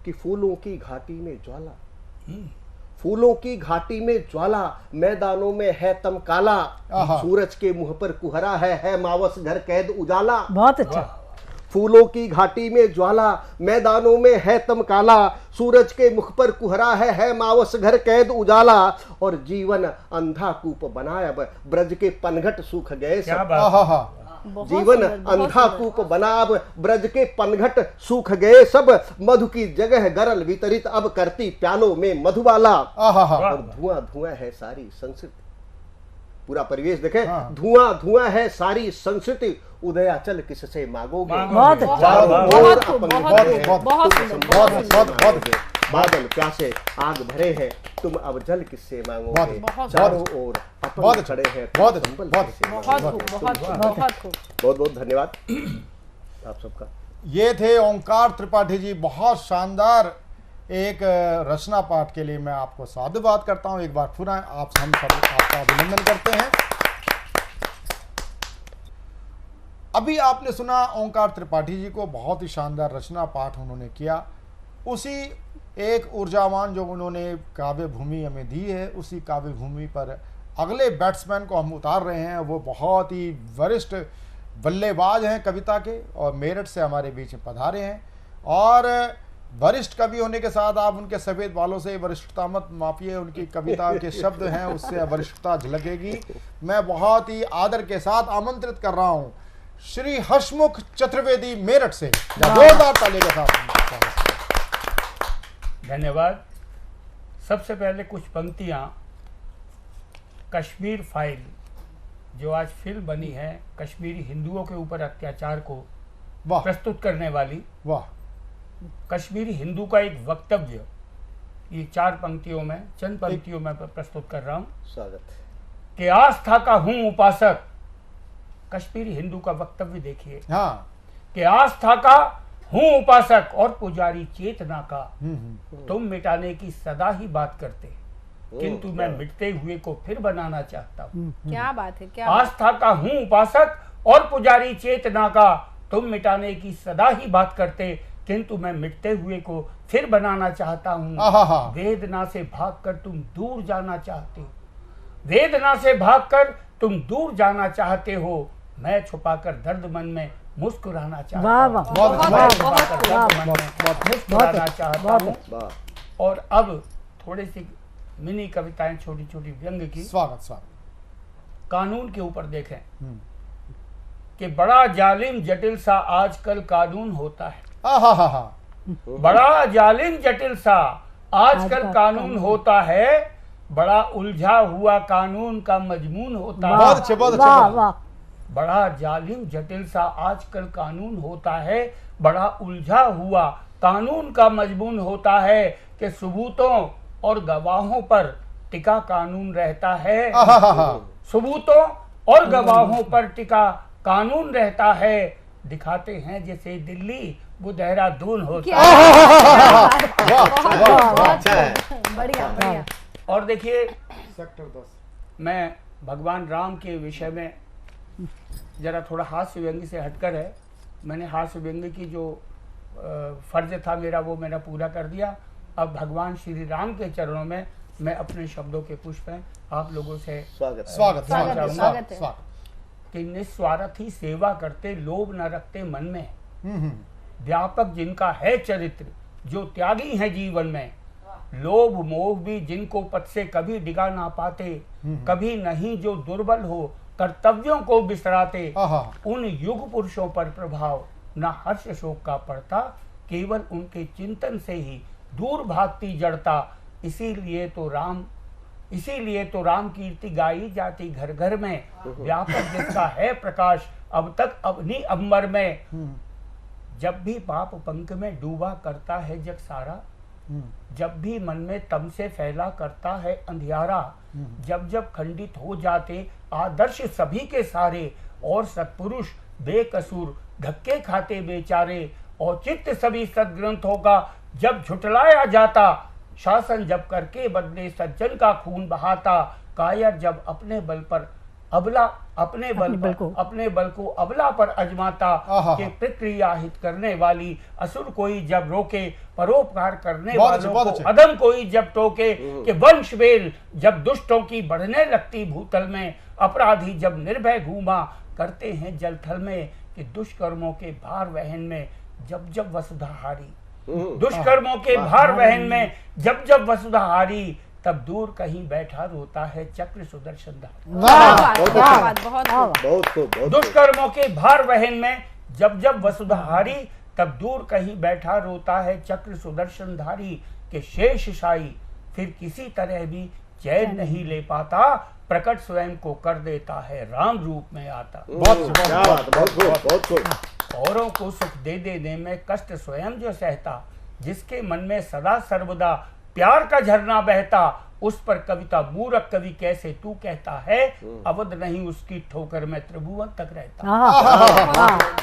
कि फूलों की घाटी में ज्वाला, फूलों की घाटी में ज्वाला, मैदानों में है तम काला, सूरज के मुंह पर कुहरा है मावस घर कैद उजाला, बहुत अच्छा। फूलों की घाटी में ज्वाला, मैदानों में है तम काला, सूरज के मुख पर कुहरा है मावस घर कैद उजाला, और जीवन अंधा कूप बनाया ब्रज के पनघट सूख गए सब, जीवन अंधा कूप बना अब ब्रज के पनघट सूख गए सब, मधु की जगह गरल वितरित अब करती प्यालों में मधुबाला, और धुआं धुआं है सारी संस्कृति, पूरा परिवेश देखें, धुआं धुआं है सारी संस्कृति, उदयाचल किससे मांगोगे। बहुत बादल प्यासे आग भरे हैं, तुम अब जल किससे मांगोगे। चारों ओर अपन खड़े हैं, बहुत बहुत धन्यवाद आप सबका। ये थे ओंकार त्रिपाठी जी, बहुत शानदार एक रचना पाठ के लिए मैं आपको साधुवाद करता हूं। एक बार पुनः आप हम सब आपका अभिनंदन करते हैं। अभी आपने सुना ओंकार त्रिपाठी जी को, बहुत ही शानदार रचना पाठ उन्होंने किया। उसी एक ऊर्जावान जो उन्होंने काव्य भूमि हमें दी है, उसी काव्य भूमि पर अगले बैट्समैन को हम उतार रहे हैं। वो बहुत ही वरिष्ठ बल्लेबाज हैं कविता के, और मेरठ से हमारे बीच में पधारे हैं। और वरिष्ठ कवि होने के साथ आप उनके सफेद बालों से वरिष्ठता मत मापिए, उनकी कविता के शब्द हैं उससे वरिष्ठता झलकेगी। मैं बहुत ही आदर के साथ आमंत्रित कर रहा हूं श्री हर्षमुख चतुर्वेदी मेरठ से, जोरदार ताली के साथ। धन्यवाद। सबसे पहले कुछ पंक्तियां कश्मीर फाइल जो आज फिल्म बनी है, कश्मीरी हिंदुओं के ऊपर अत्याचार को प्रस्तुत करने वाली, वाह, कश्मीरी हिंदू का एक वक्तव्य, ये 4 पंक्तियों में, चंद पंक्तियों में प्रस्तुत कर रहा हूं। स्वागत। कि आस्था का हूं उपासक, कश्मीरी हिंदू का वक्तव्य देखिए। हाँ। कि आस्था का हूं उपासक और पुजारी चेतना का, तुम मिटाने की सदा ही बात करते, किंतु मैं मिटते हुए को फिर बनाना चाहता हूँ। क्या बात है, क्या आस्था का हूँ उपासक और पुजारी चेतना का, तुम मिटाने की सदा ही बात करते, किंतु मैं मिटते हुए को फिर बनाना चाहता हूँ। वेदना से भागकर तुम दूर जाना चाहते हो, वेदना से भागकर तुम दूर जाना चाहते हो, मैं छुपाकर दर्द मन में मुस्कुराना चाहता हूँ, मुस्कुराना चाहता हूँ। और अब थोड़ी सी मिनी कविताएं, छोटी छोटी व्यंग की। स्वागत। कानून के ऊपर देखें कि बड़ा जालिम जटिल सा आजकल कानून होता है। बड़ा जालिम जटिल सा आजकल कानून होता है, बड़ा उलझा हुआ कानून का मजमून होता है। बहुत अच्छे। बड़ा जालिम जटिल सा आजकल कानून होता है, बड़ा उलझा हुआ कानून का मजमून होता है, कि सबूतों और गवाहों पर टिका कानून रहता है। सबूतों और गवाहों पर टिका कानून रहता है, दिखाते हैं जैसे दिल्ली वो देहरादून होता है। और देखिए सेक्टर 10, मैं भगवान राम के विषय में जरा थोड़ा हास्य व्यंग्य से हटकर है, मैंने हास्य व्यंग्य की जो फर्ज था मेरा वो मैंने पूरा कर दिया। अब भगवान श्री राम के चरणों में मैं अपने शब्दों के पुष्प हैं आप लोगों से स्वागत कि निस्वार्थ ही सेवा करते, लोभ न रखते मन में, व्यापक जिनका है चरित्र, जो त्यागी है जीवन में, लोभ मोह भी जिनको पथ से कभी डिगा ना पाते, कभी नहीं जो दुर्बल हो कर्तव्यों को बिसराते, उन युग पुरुषों पर प्रभाव न हर्ष शोक का पड़ता, केवल उनके चिंतन से ही दूर भागती जड़ता। इसीलिए तो राम कीर्ति गाई जाती घर घर में, व्यापक जिसका है प्रकाश अब तक अपनी अम्बर में। जब भी पाप पंख में डूबा करता है जग सारा, जब भी मन में तम से फैला करता है अंधियारा, जब जब खंडित हो जाते आदर्श सभी के सारे, और सत्पुरुष बेकसूर धक्के खाते बेचारे, और चित्त सभी सद्ग्रंथों का जब झुटलाया जाता, शासन जब करके बदले सज्जन का खून बहाता, कायर जब अपने बल को अबला पर अजमाता, के प्रक्रिया हित करने वाली असुर कोई जब रोके, परोपकार करने वालों को अदम कोई जब टोके, कि वंश बेल जब दुष्टों की बढ़ने लगती भूतल में, अपराधी जब निर्भय घूमा करते हैं जलथल में, कि दुष्कर्मों के भार वहन में जब जब वसुधा हारी, दुष्कर्मों के भार वहन में जब जब वसुधा हारी, तब दूर कहीं बैठा रोता है चक्र सुदर्शन धारी। दुष्कर्मों के भार वहन में जब जब वसुधा हारी, तब दूर कहीं बैठा रोता है चक्र सुदर्शन धारी, के शेष शाही फिर किसी तरह भी चैन नहीं ले पाता, प्रकट स्वयं को कर देता है राम रूप में आता। बहुत औरों को सुख दे देने में कष्ट स्वयं जो सहता, जिसके मन में सदा सर्वदा प्यार का झरना बहता, उस पर कविता मूरख कवि कैसे तू कहता है, अवध नहीं उसकी ठोकर में त्रिभुवन तक रहता।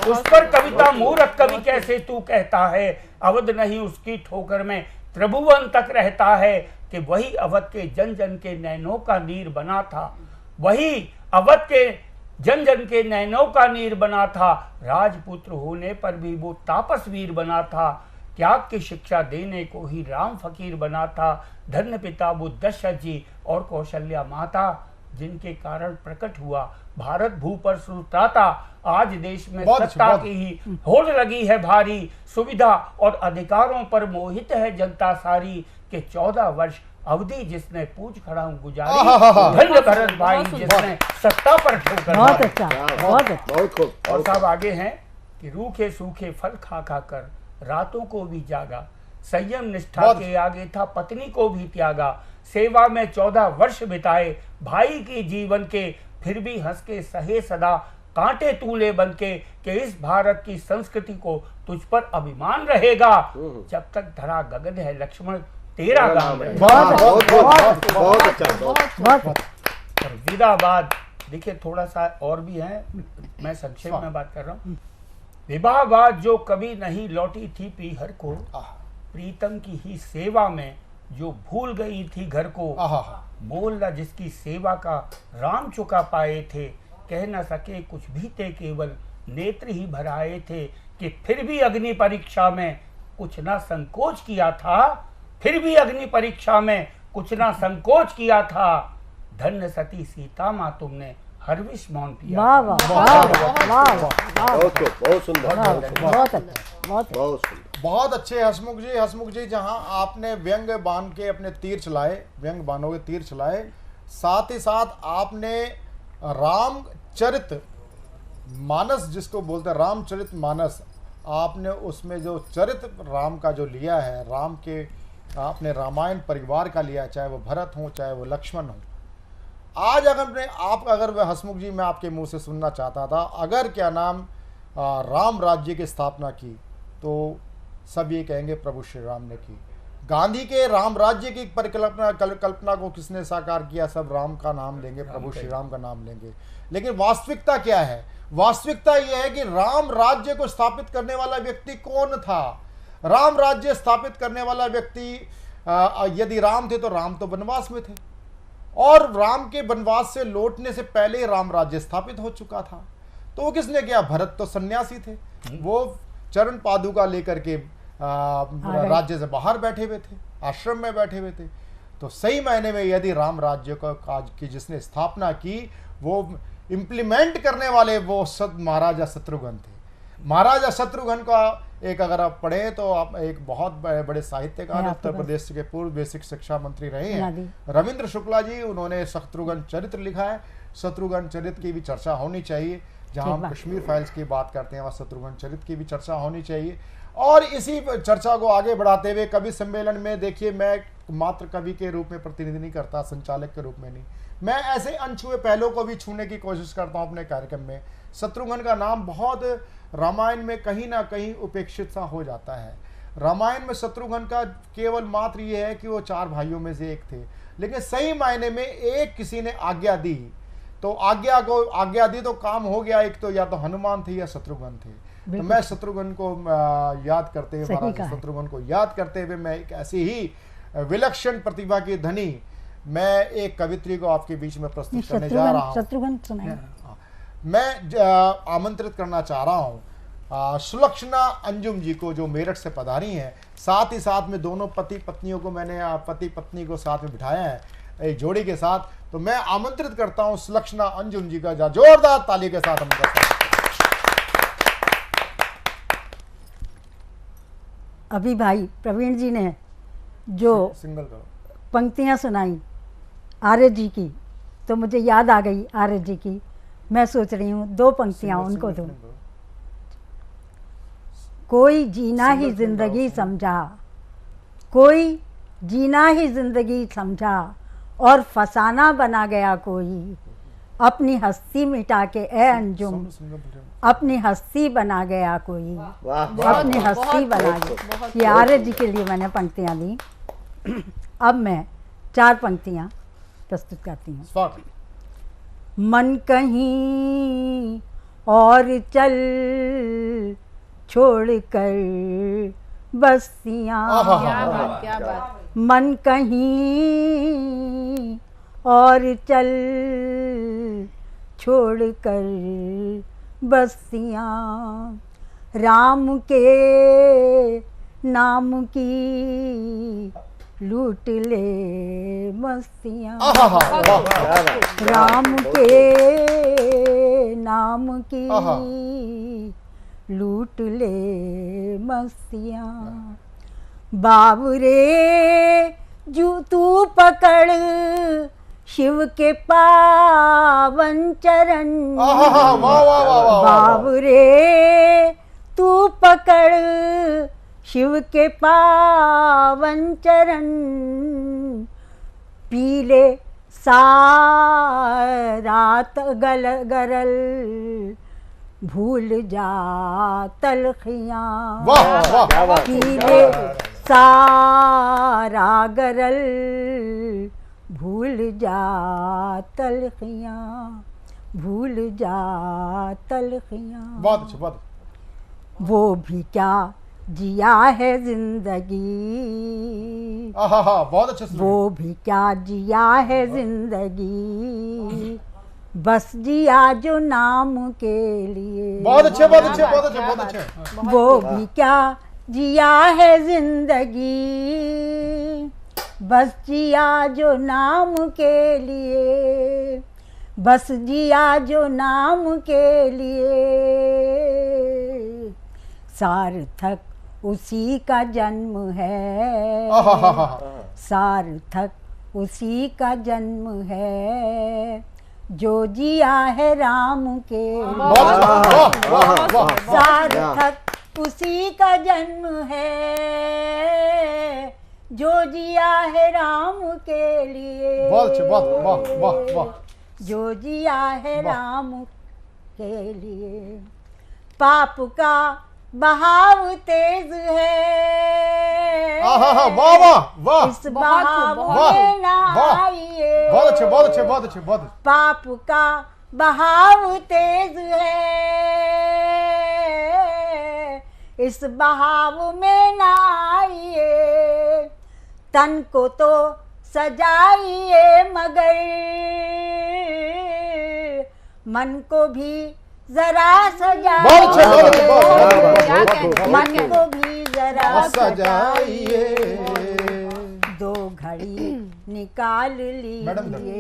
उस पर कविता मूरख कवि कैसे तू कहता है, अवध नहीं उसकी ठोकर में त्रिभुवन तक रहता है। कि वही अवध के जन जन के नैनों का नीर बना था, वही अवध के जन जन के नैनों का नीर बना था, राजपुत्र होने पर भी वो तापसवीर बना था। त्याग की शिक्षा देने को ही राम फकीर बना था। धन्य पिता वो दशरथ जी और कौशल्या माता, जिनके कारण प्रकट हुआ भारत भू पर सुलताता। आज देश में सत्ता की ही होड़ लगी है भारी, सुविधा और अधिकारों पर मोहित है जनता सारी। के 14 वर्ष अवधि जिसने पूछ खड़ा गुजारी, धन्य भरत भाई जिसने सत्ता पर ठोकर। बहुत अच्छा, बहुत खूब। और साहब आगे हैं कि रूखे सूखे फल खा खा कर रातों को भी जागा, संयम निष्ठा के आगे था पत्नी को भी त्यागा। सेवा में 14 वर्ष बिताए भाई की जीवन के, फिर भी हंस के सहे सदा कांटे तूले बन के। कि इस भारत की संस्कृति को तुझ पर अभिमान रहेगा, जब तक धरा गगन है लक्ष्मण तेरा गांव है। बहुत अच्छा। और विदाबाद देखिए थोड़ा सा और भी है, मैं संक्षेप में बात कर रहा हूँ। विवाह बाद जो कभी नहीं लौटी थी पीहर को, प्रीतम की ही सेवा में जो भूल गई थी घर को। बोल न जिसकी सेवा का राम चुका पाए थे, कह न सके कुछ भी थे केवल नेत्र ही भराए थे। कि फिर भी अग्नि परीक्षा में कुछ ना संकोच किया था, फिर भी अग्नि परीक्षा में कुछ ना संकोच किया था। धन्य सती सीता माँ तुमने हर विष मौन पिया। बहुत सुंदर, बहुत अच्छे हसमुख जी जहां आपने व्यंग बाण के अपने तीर चलाए, व्यंग बाणों के तीर चलाए, साथ ही साथ आपने रामचरित मानस जिसको बोलते हैं रामचरित मानस, आपने उसमें जो चरित्र राम का जो लिया है, राम के आपने रामायण परिवार का लिया, चाहे वो भरत हो चाहे वो लक्ष्मण हो। आज अगर वह हसमुख जी मैं आपके मुंह से सुनना चाहता था, अगर क्या नाम राम राज्य की स्थापना की तो सब ये कहेंगे प्रभु श्री राम ने की। गांधी के राम राज्य की कल्पना को किसने साकार किया, सब राम का नाम लेंगे, प्रभु श्री राम का नाम लेंगे। लेकिन वास्तविकता क्या है? वास्तविकता यह है कि राम राज्य को स्थापित करने वाला व्यक्ति कौन था? राम राज्य स्थापित करने वाला व्यक्ति यदि राम थे तो राम तो वनवास में थे, और राम के वनवास से लौटने से पहले राम राज्य स्थापित हो चुका था। तो वो किसने किया? भरत तो सन्यासी थे, वो चरण पादुका लेकर के राज्य से बाहर बैठे हुए थे, आश्रम में बैठे हुए थे। तो सही मायने में यदि राम राज्य का काज की जिसने स्थापना की, वो इम्प्लीमेंट करने वाले वो महाराजा शत्रुघ्न थे। महाराजा शत्रुघ्न का एक अगर आप पढ़ें तो आप एक बहुत बड़े साहित्यकार, उत्तर प्रदेश के पूर्व बेसिक शिक्षा मंत्री रहे हैं रविंद्र शुक्ला जी, उन्होंने शत्रुघ्न चरित्र लिखा है। शत्रुघ्न चरित्र की भी चर्चा होनी चाहिए, जहां हम कश्मीर फाइल्स की बात करते हैं वहां शत्रुघ्न चरित्र की भी चर्चा होनी चाहिए। और इसी चर्चा को आगे बढ़ाते हुए कवि सम्मेलन में देखिए, मैं मात्र कवि के रूप में प्रतिनिधि नहीं करता, संचालक के रूप में नहीं, मैं ऐसे अनछुए पहलों को भी छूने की कोशिश करता हूं अपने कार्यक्रम में। शत्रुघ्न का नाम बहुत रामायण में कहीं ना कहीं उपेक्षित सा हो जाता है। रामायण में शत्रुघ्न का केवल मात्र ये है कि वो 4 भाइयों में से एक थे, लेकिन सही मायने में एक किसी ने आज्ञा दी तो आज्ञा दी तो काम हो गया। एक तो या तो हनुमान थे या शत्रुघ्न थे। तो मैं शत्रुघ्न को याद करते हुए, महाराज शत्रुघ्न को याद करते हुए, मैं एक ऐसी ही विलक्षण प्रतिभा की धनी मैं एक कवित्री को आपके बीच में प्रस्तुत करने जा रहा हूँ। शत्रुघ्न सुनाइए। मैं आमंत्रित करना चाह रहा हूँ सुलक्षणा अंजुम जी को, जो मेरठ से पधारी हैं। साथ ही साथ में दोनों पति पत्नियों को मैंने पति पत्नी को साथ में बिठाया है एक जोड़ी के साथ। तो मैं आमंत्रित करता हूँ सुलक्षणा अंजुम जी का, जोरदार ताली के साथ हम करते हैं। अभी भाई प्रवीण जी ने जो पंक्तियां सुनाई आर्य जी की, तो मुझे याद आ गई आर्य जी की। मैं सोच रही हूँ 2 पंक्तियां उनको दूं। कोई जीना ही जिंदगी समझा, कोई जीना ही जिंदगी समझा, और फसाना बना गया कोई, अपनी हस्ती मिटा के ए अंजुम, अपनी हस्ती बना गया कोई, अपनी हस्ती बना गया। ये आर्य जी के लिए मैंने पंक्तियां दी। अब मैं 4 पंक्तियां प्रस्तुत करती हूँ। मन कहीं और चल छोड़ कर बस्तियाँ, क्या बात। मन कहीं और चल छोड़ कर बस्तियाँ, राम के नाम की लूट ले मस्तियाँ, राम के नाम की लूट ले मस्तियाँ। बाबरे जू तू पकड़ शिव के पावन चरण, बाबरे तू पकड़ शिव के पावन चरण, पीले सारात गरल भूल जा तलखियाँ, पीले सारा गरल भूल जा तलखियाँ, भूल जा तलखियाँ। बहुत अच्छा, बहुत। वो भी क्या जिया है जिंदगी, बहुत अच्छा। वो भी क्या जिया है जिंदगी, बस जिया जो नाम के लिए। बहुत अच्छे, बहुत अच्छे, बहुत अच्छे, बहुत अच्छे। वो भी क्या जिया है जिंदगी, बस जिया जो नाम के लिए, बस जिया जो नाम के लिए, सार्थक उसी का जन्म है, सार्थक उसी का जन्म है, जो जिया है राम के लिए, सार्थक उसी का जन्म है, जो जिया है राम के लिए, जो जिया है राम के लिए। पाप का बहाव तेज है, वाह वाह वाह, इस बहाव में ना आइए, बहुत अच्छे, बहुत अच्छे, बहुत अच्छे, बहुत अच्छे। पाप का बहाव तेज है, इस बहाव में ना आइए, तन को तो सजाइए मगर मन को भी जरा सजाइए, मन को भी जरा सजाइए, दो घड़ी निकाल लीजिए,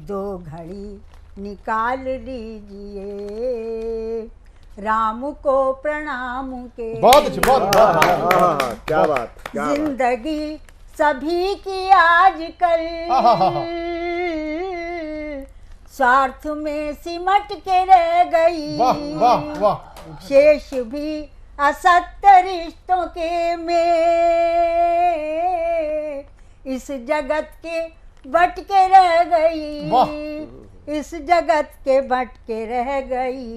दो घड़ी निकाल लीजिए, राम को प्रणाम के। बहुत अच्छी, बहुत, क्या बात, जिंदगी सभी की आजकल स्वार्थ में सिमट के रह गई, वाह वाह वाह, शेष भी असत्य रिश्तों के में, इस जगत के बट के रह गई, इस जगत के बट के रह गई,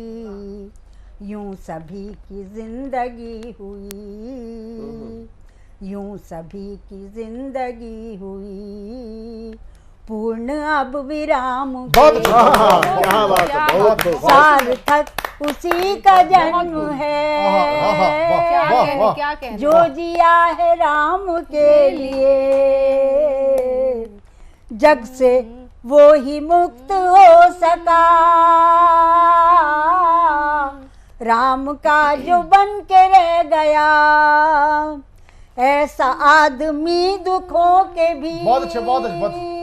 यूं सभी की जिंदगी हुई, यूं सभी की जिंदगी हुई, पूर्ण अब विराम, सार्थक उसी का जन्म है, जो जिया है राम के लिए, जग से वो ही मुक्त हो सका, राम का जो बन के रह गया, ऐसा आदमी दुखों के भी बहुत अच्छे, बहुत अच्छे, बहुत अच्छे।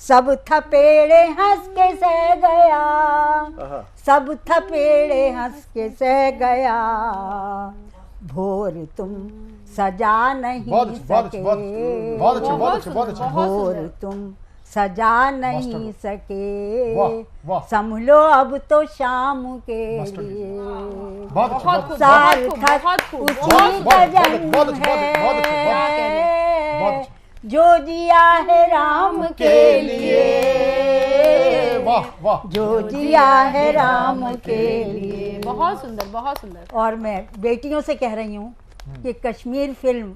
सब थपेड़े हंस के सह गया, सब थपेड़े हंस के सह गया, भोर तुम सजा नहीं सके, भोर तुम सजा नहीं सके, संभलो अब तो शाम के लिए, सार्थक उसी का जन्म है, जो जिया है राम के लिए, वाह वाह, जो जिया है राम के लिए। बहुत सुंदर, बहुत सुंदर। और मैं बेटियों से कह रही हूँ कि कश्मीर फिल्म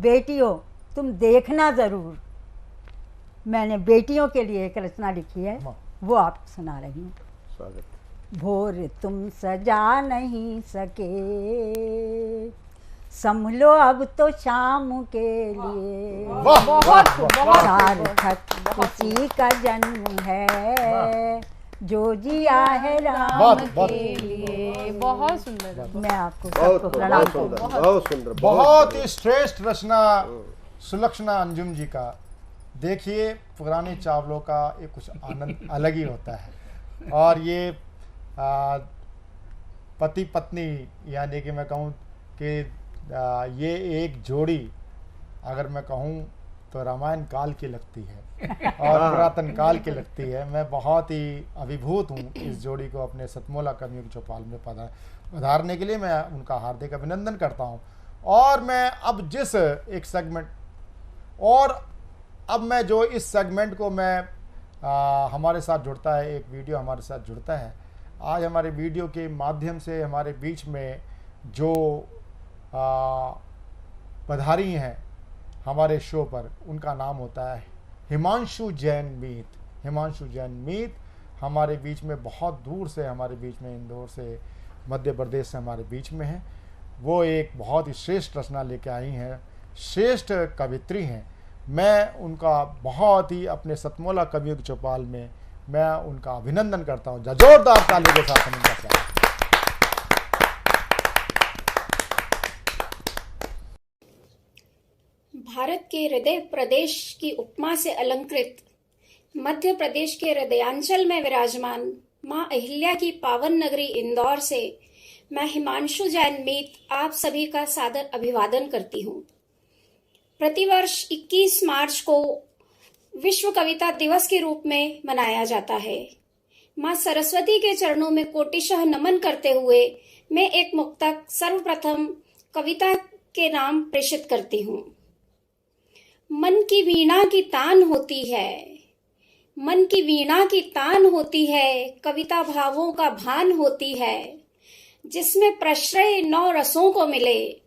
बेटियों तुम देखना ज़रूर। मैंने बेटियों के लिए एक रचना लिखी है, वो आपको सुना रही हूँ। स्वागत। भोर तुम सजा नहीं सके, संभलो अब तो शाम के लिए। सार्थक उसी का जन्म है, जो जिया है राम के लिए। बहुत सुंदर। मैं आपको सबको प्रणाम करती हूँ। बहुत सुंदर, बहुत ही श्रेष्ठ रचना सुलक्षणा अंजुम जी का। देखिए पुराने चावलों का एक कुछ आनंद अलग ही होता है। और ये पति पत्नी, यानी कि मैं कहूँ कि ये एक जोड़ी अगर मैं कहूँ तो रामायण काल की लगती है और पुरातन काल की लगती है। मैं बहुत ही अभिभूत हूँ इस जोड़ी को अपने सतमोला कवियों की चौपाल में पधारने के लिए। मैं उनका हार्दिक अभिनंदन करता हूँ। और मैं अब जिस एक सेगमेंट, और अब मैं जो इस सेगमेंट को मैं हमारे साथ जुड़ता है, एक वीडियो हमारे साथ जुड़ता है। आज हमारे वीडियो के माध्यम से हमारे बीच में जो पधारी हैं हमारे शो पर, उनका नाम होता है हिमांशु जैन मीत। हिमांशु जैन मीत हमारे बीच में बहुत दूर से, हमारे बीच में इंदौर से, मध्य प्रदेश से हमारे बीच में है। वो एक बहुत ही श्रेष्ठ रचना लेके आई हैं, श्रेष्ठ कवित्री हैं। मैं उनका बहुत ही अपने सतमोला कवियों की चौपाल में मैं उनका अभिनंदन करता हूँ। जोरदार ताली के साथ हम उनका स्वागत। भारत के हृदय प्रदेश की उपमा से अलंकृत मध्य प्रदेश के हृदयांचल में विराजमान मां अहिल्या की पावन नगरी इंदौर से मैं हिमांशु जैन मीत आप सभी का सादर अभिवादन करती हूँ। प्रतिवर्ष 21 मार्च को विश्व कविता दिवस के रूप में मनाया जाता है। मां सरस्वती के चरणों में कोटिशः नमन करते हुए मैं एक मुक्तक सर्वप्रथम कविता के नाम प्रेषित करती हूँ। मन की वीणा की तान होती है, मन की वीणा की तान होती है, कविता भावों का भान होती है, जिसमें प्रश्रय 9 रसों को मिले,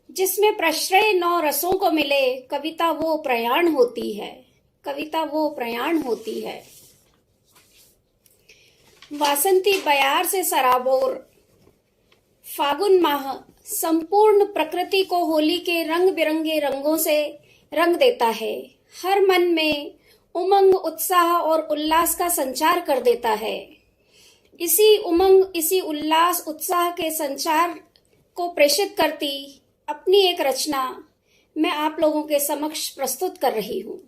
जिसमें प्रश्रय 9 रसों को मिले, कविता वो प्रयाण होती है, कविता वो प्रयाण होती है। वासंती बयार से सराबोर फागुन माह संपूर्ण प्रकृति को होली के रंग बिरंगे रंगों से रंग देता है। हर मन में उमंग, उत्साह और उल्लास का संचार कर देता है। इसी उमंग, इसी उल्लास, उत्साह के संचार को प्रेषित करती अपनी एक रचना मैं आप लोगों के समक्ष प्रस्तुत कर रही हूँ।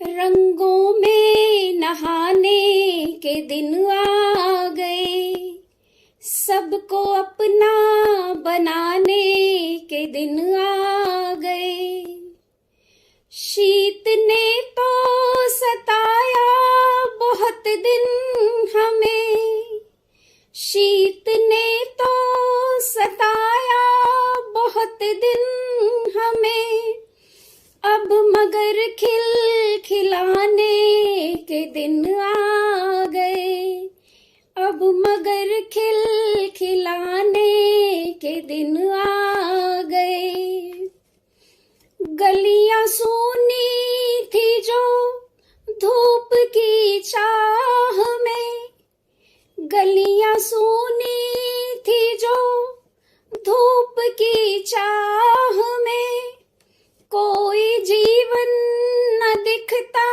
रंगों में नहाने के दिन आ गए, सबको अपना बनाने के दिन आ गए। शीत ने तो सताया बहुत दिन हमें, शीत ने तो सताया बहुत दिन हमें, अब मगर खिलखिलाने के दिन आ गए, अब मगर खिलखिलाने के दिन आ गए। गलियां सूनी थी जो धूप की चाह में, गलियां सूनी थी जो धूप की चाह में, कोई जीवन न दिखता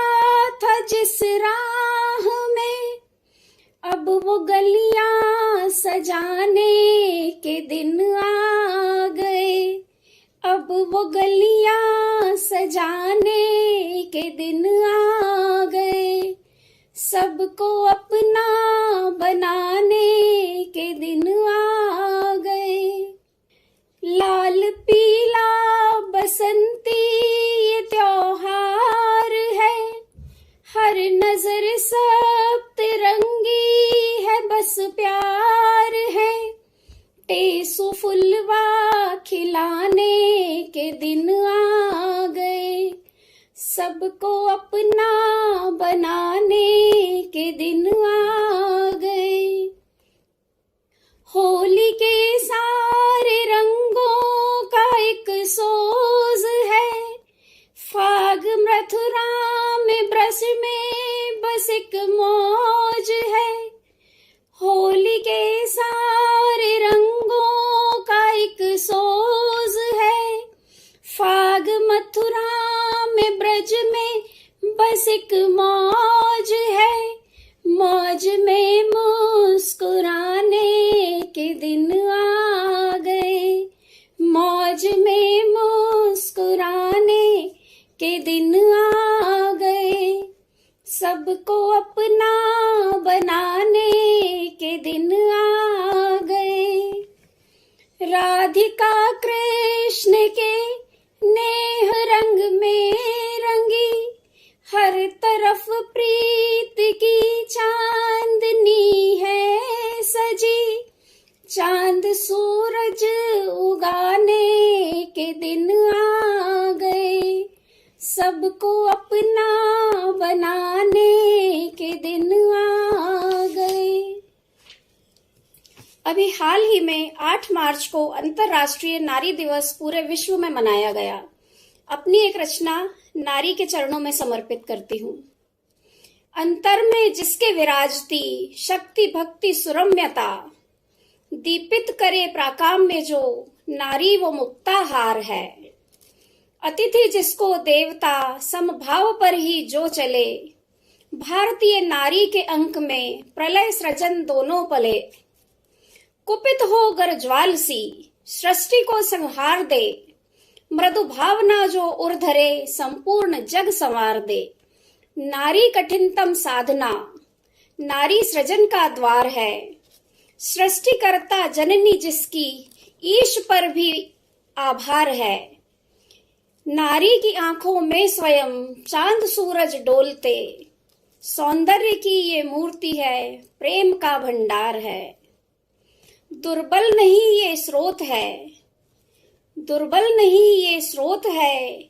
था जिस राह में, अब वो गलियां सजाने के दिन आ गए, अब वो गलियां सजाने के दिन आ गए। सबको अपना बनाने के दिन आ गए। लाल पीला बसंती ये त्योहार है, हर नजर सब तिरंगी है, बस प्यार है। टेसु फुलवा खिलाने के दिन आ गए, सबको अपना बनाने के दिन आ गए। होली के सारे रंगों का एक सोज है, फाग मथुरा में ब्रज में बस एक मौज है। होली के सारे रंगों का एक सोज है, फाग मथुरा में ब्रज में बस एक मौज है। मौज में मुस्कुराने के दिन आ गए, मौज में मुस्कुराने के दिन आ गए। सबको अपना बनाने के दिन आ गए। राधिका कृष्ण के नेह रंग में रंगी, हर तरफ प्रीत की चांदनी है सजी। चांद सूरज उगाने के दिन आ गए, सबको अपना बनाने के दिन आ गए। अभी हाल ही में 8 मार्च को अंतर्राष्ट्रीय नारी दिवस पूरे विश्व में मनाया गया। अपनी एक रचना नारी के चरणों में समर्पित करती हूँ। अंतर में जिसके विराजती शक्ति भक्ति सुरम्यता, दीपित करे प्राकाम में जो नारी वो मुक्ताहार है। अतिथि जिसको देवता समभाव पर ही जो चले, भारतीय नारी के अंक में प्रलय सृजन दोनों पले। कुपित हो गर ज्वाल सी सृष्टि को संहार दे, मृदु भावना जो उर्धरे संपूर्ण जग संवार दे। नारी कठिनतम साधना, नारी सृजन का द्वार है। सृष्टिकर्ता जननी जिसकी ईश पर भी आभार है। नारी की आंखों में स्वयं चांद सूरज डोलते, सौंदर्य की ये मूर्ति है, प्रेम का भंडार है। दुर्बल नहीं ये स्रोत है, दुर्बल नहीं ये स्रोत है,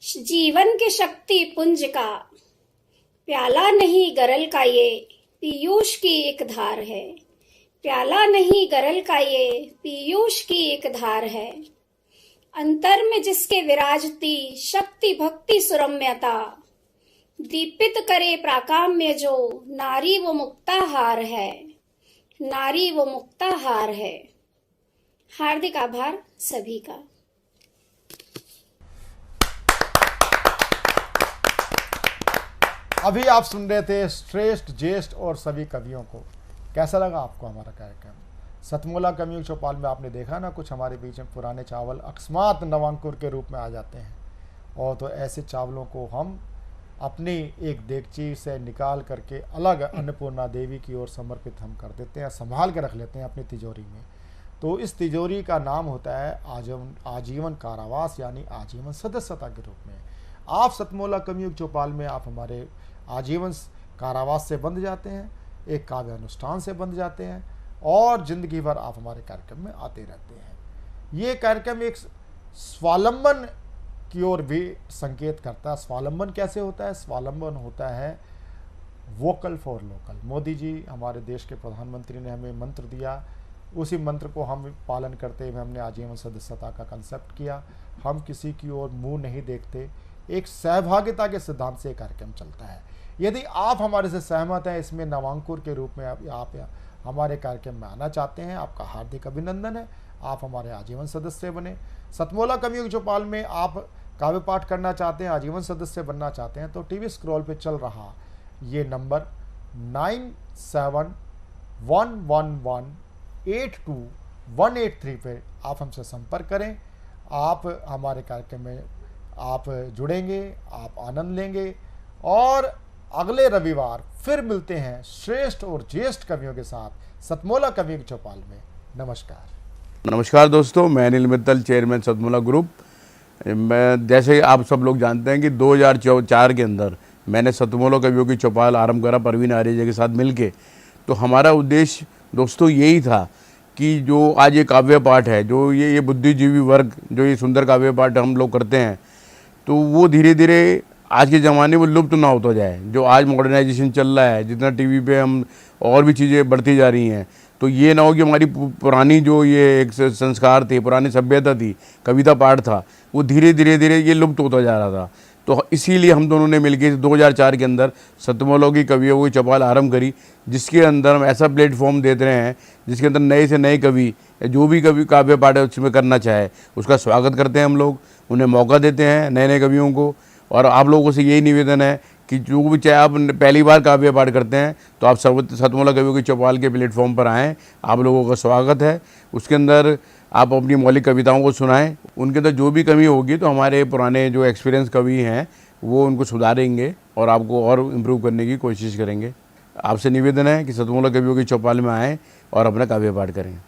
जीवन के शक्ति पुंज का। प्याला नहीं गरल का ये पीयूष की एक धार है। प्याला नहीं गरल का ये पीयूष की एक धार है। अंतर में जिसके विराजती शक्ति भक्ति सुरम्यता, दीपित करे प्राकाम में जो नारी वो मुक्ताहार है। नारी वो मुक्ताहार है। हार्दिक आभार सभी का। अभी आप सुन रहे थे श्रेष्ठ ज्येष्ठ और सभी कवियों को। कैसा लगा आपको हमारा कार्यक्रम? सतमोला कवियुग चौपाल में आपने देखा ना, कुछ हमारे बीच में पुराने चावल अकस्मात नवांकुर के रूप में आ जाते हैं, और तो ऐसे चावलों को हम अपनी एक देगची से निकाल करके अलग अन्नपूर्णा देवी की ओर समर्पित हम कर देते हैं, संभाल के रख लेते हैं अपनी तिजोरी में। तो इस तिजोरी का नाम होता है आजीवन कारावास, यानी आजीवन सदस्यता के रूप में। आप सतमोला कवियुग चौपाल में आप हमारे आजीवन कारावास से बंध जाते हैं, एक काव्य अनुष्ठान से बंध जाते हैं, और जिंदगी भर आप हमारे कार्यक्रम में आते रहते हैं। ये कार्यक्रम एक स्वावलंबन की ओर भी संकेत करता है। स्वावलंबन कैसे होता है? स्वावलंबन होता है vocal for local. Modi ji हमारे देश के प्रधानमंत्री ने हमें मंत्र दिया, उसी मंत्र को हम पालन करते हुए हमने आजीवन सदस्यता का कंसेप्ट किया। हम किसी की ओर मुंह नहीं देखते, एक सहभागिता के सिद्धांत से कार्यक्रम चलता है। यदि आप हमारे से सहमत हैं, इसमें नवांकुर के रूप में आप हमारे कार्यक्रम में आना चाहते हैं, आपका हार्दिक अभिनंदन है। आप हमारे आजीवन सदस्य बने। सतमोला कवियुग चौपाल में आप काव्य पाठ करना चाहते हैं, आजीवन सदस्य बनना चाहते हैं, तो टीवी स्क्रॉल पे चल रहा ये नंबर 9711182183 पे आप हमसे संपर्क करें। आप हमारे कार्यक्रम में आप जुड़ेंगे, आप आनंद लेंगे, और अगले रविवार फिर मिलते हैं श्रेष्ठ और ज्येष्ठ कवियों के साथ सतमोला कवियुग चौपाल में। नमस्कार। नमस्कार दोस्तों, मैं अनिल मित्तल, चेयरमैन सतमोला ग्रुप। मैं जैसे आप सब लोग जानते हैं कि 2004 के अंदर मैंने सतमोला कवियों की चौपाल आरंभ करा परवीन आर्य जी के साथ मिलके। तो हमारा उद्देश्य दोस्तों यही था कि जो आज ये काव्य पाठ है, जो ये बुद्धिजीवी वर्ग जो ये सुंदर काव्य पाठ हम लोग करते हैं, तो वो धीरे धीरे आज के ज़माने में लुप्त ना होता जाए। जो आज मॉडर्नाइजेशन चल रहा है, जितना टीवी पे हम और भी चीज़ें बढ़ती जा रही हैं, तो ये ना हो कि हमारी पुरानी जो ये एक संस्कार थे, पुरानी सभ्यता थी, कविता पाठ था, वो धीरे धीरे ये लुप्त होता जा रहा था। तो इसीलिए हम दोनों ने मिलकर 2004 के अंदर सतमोला की कवियों की चौपाल आरंभ करी, जिसके अंदर हम ऐसा प्लेटफॉर्म देते रहे हैं जिसके अंदर नए से नए कवि, जो भी कवि काव्य पाठ उसमें करना चाहे उसका स्वागत करते हैं हम लोग, उन्हें मौका देते हैं नए नए कवियों को। और आप लोगों से यही निवेदन है कि जो भी चाहे आप पहली बार काव्य पाठ करते हैं तो आप सतमोला कवियों की चौपाल के प्लेटफॉर्म पर आएँ, आप लोगों का स्वागत है। उसके अंदर आप अपनी मौलिक कविताओं को सुनाएं, उनके अंदर जो भी कमी होगी तो हमारे पुराने जो एक्सपीरियंस कवि हैं वो उनको सुधारेंगे और आपको और इम्प्रूव करने की कोशिश करेंगे। आपसे निवेदन है कि सतमोला कवियों की चौपाल में आएँ और अपना काव्य पाठ करें।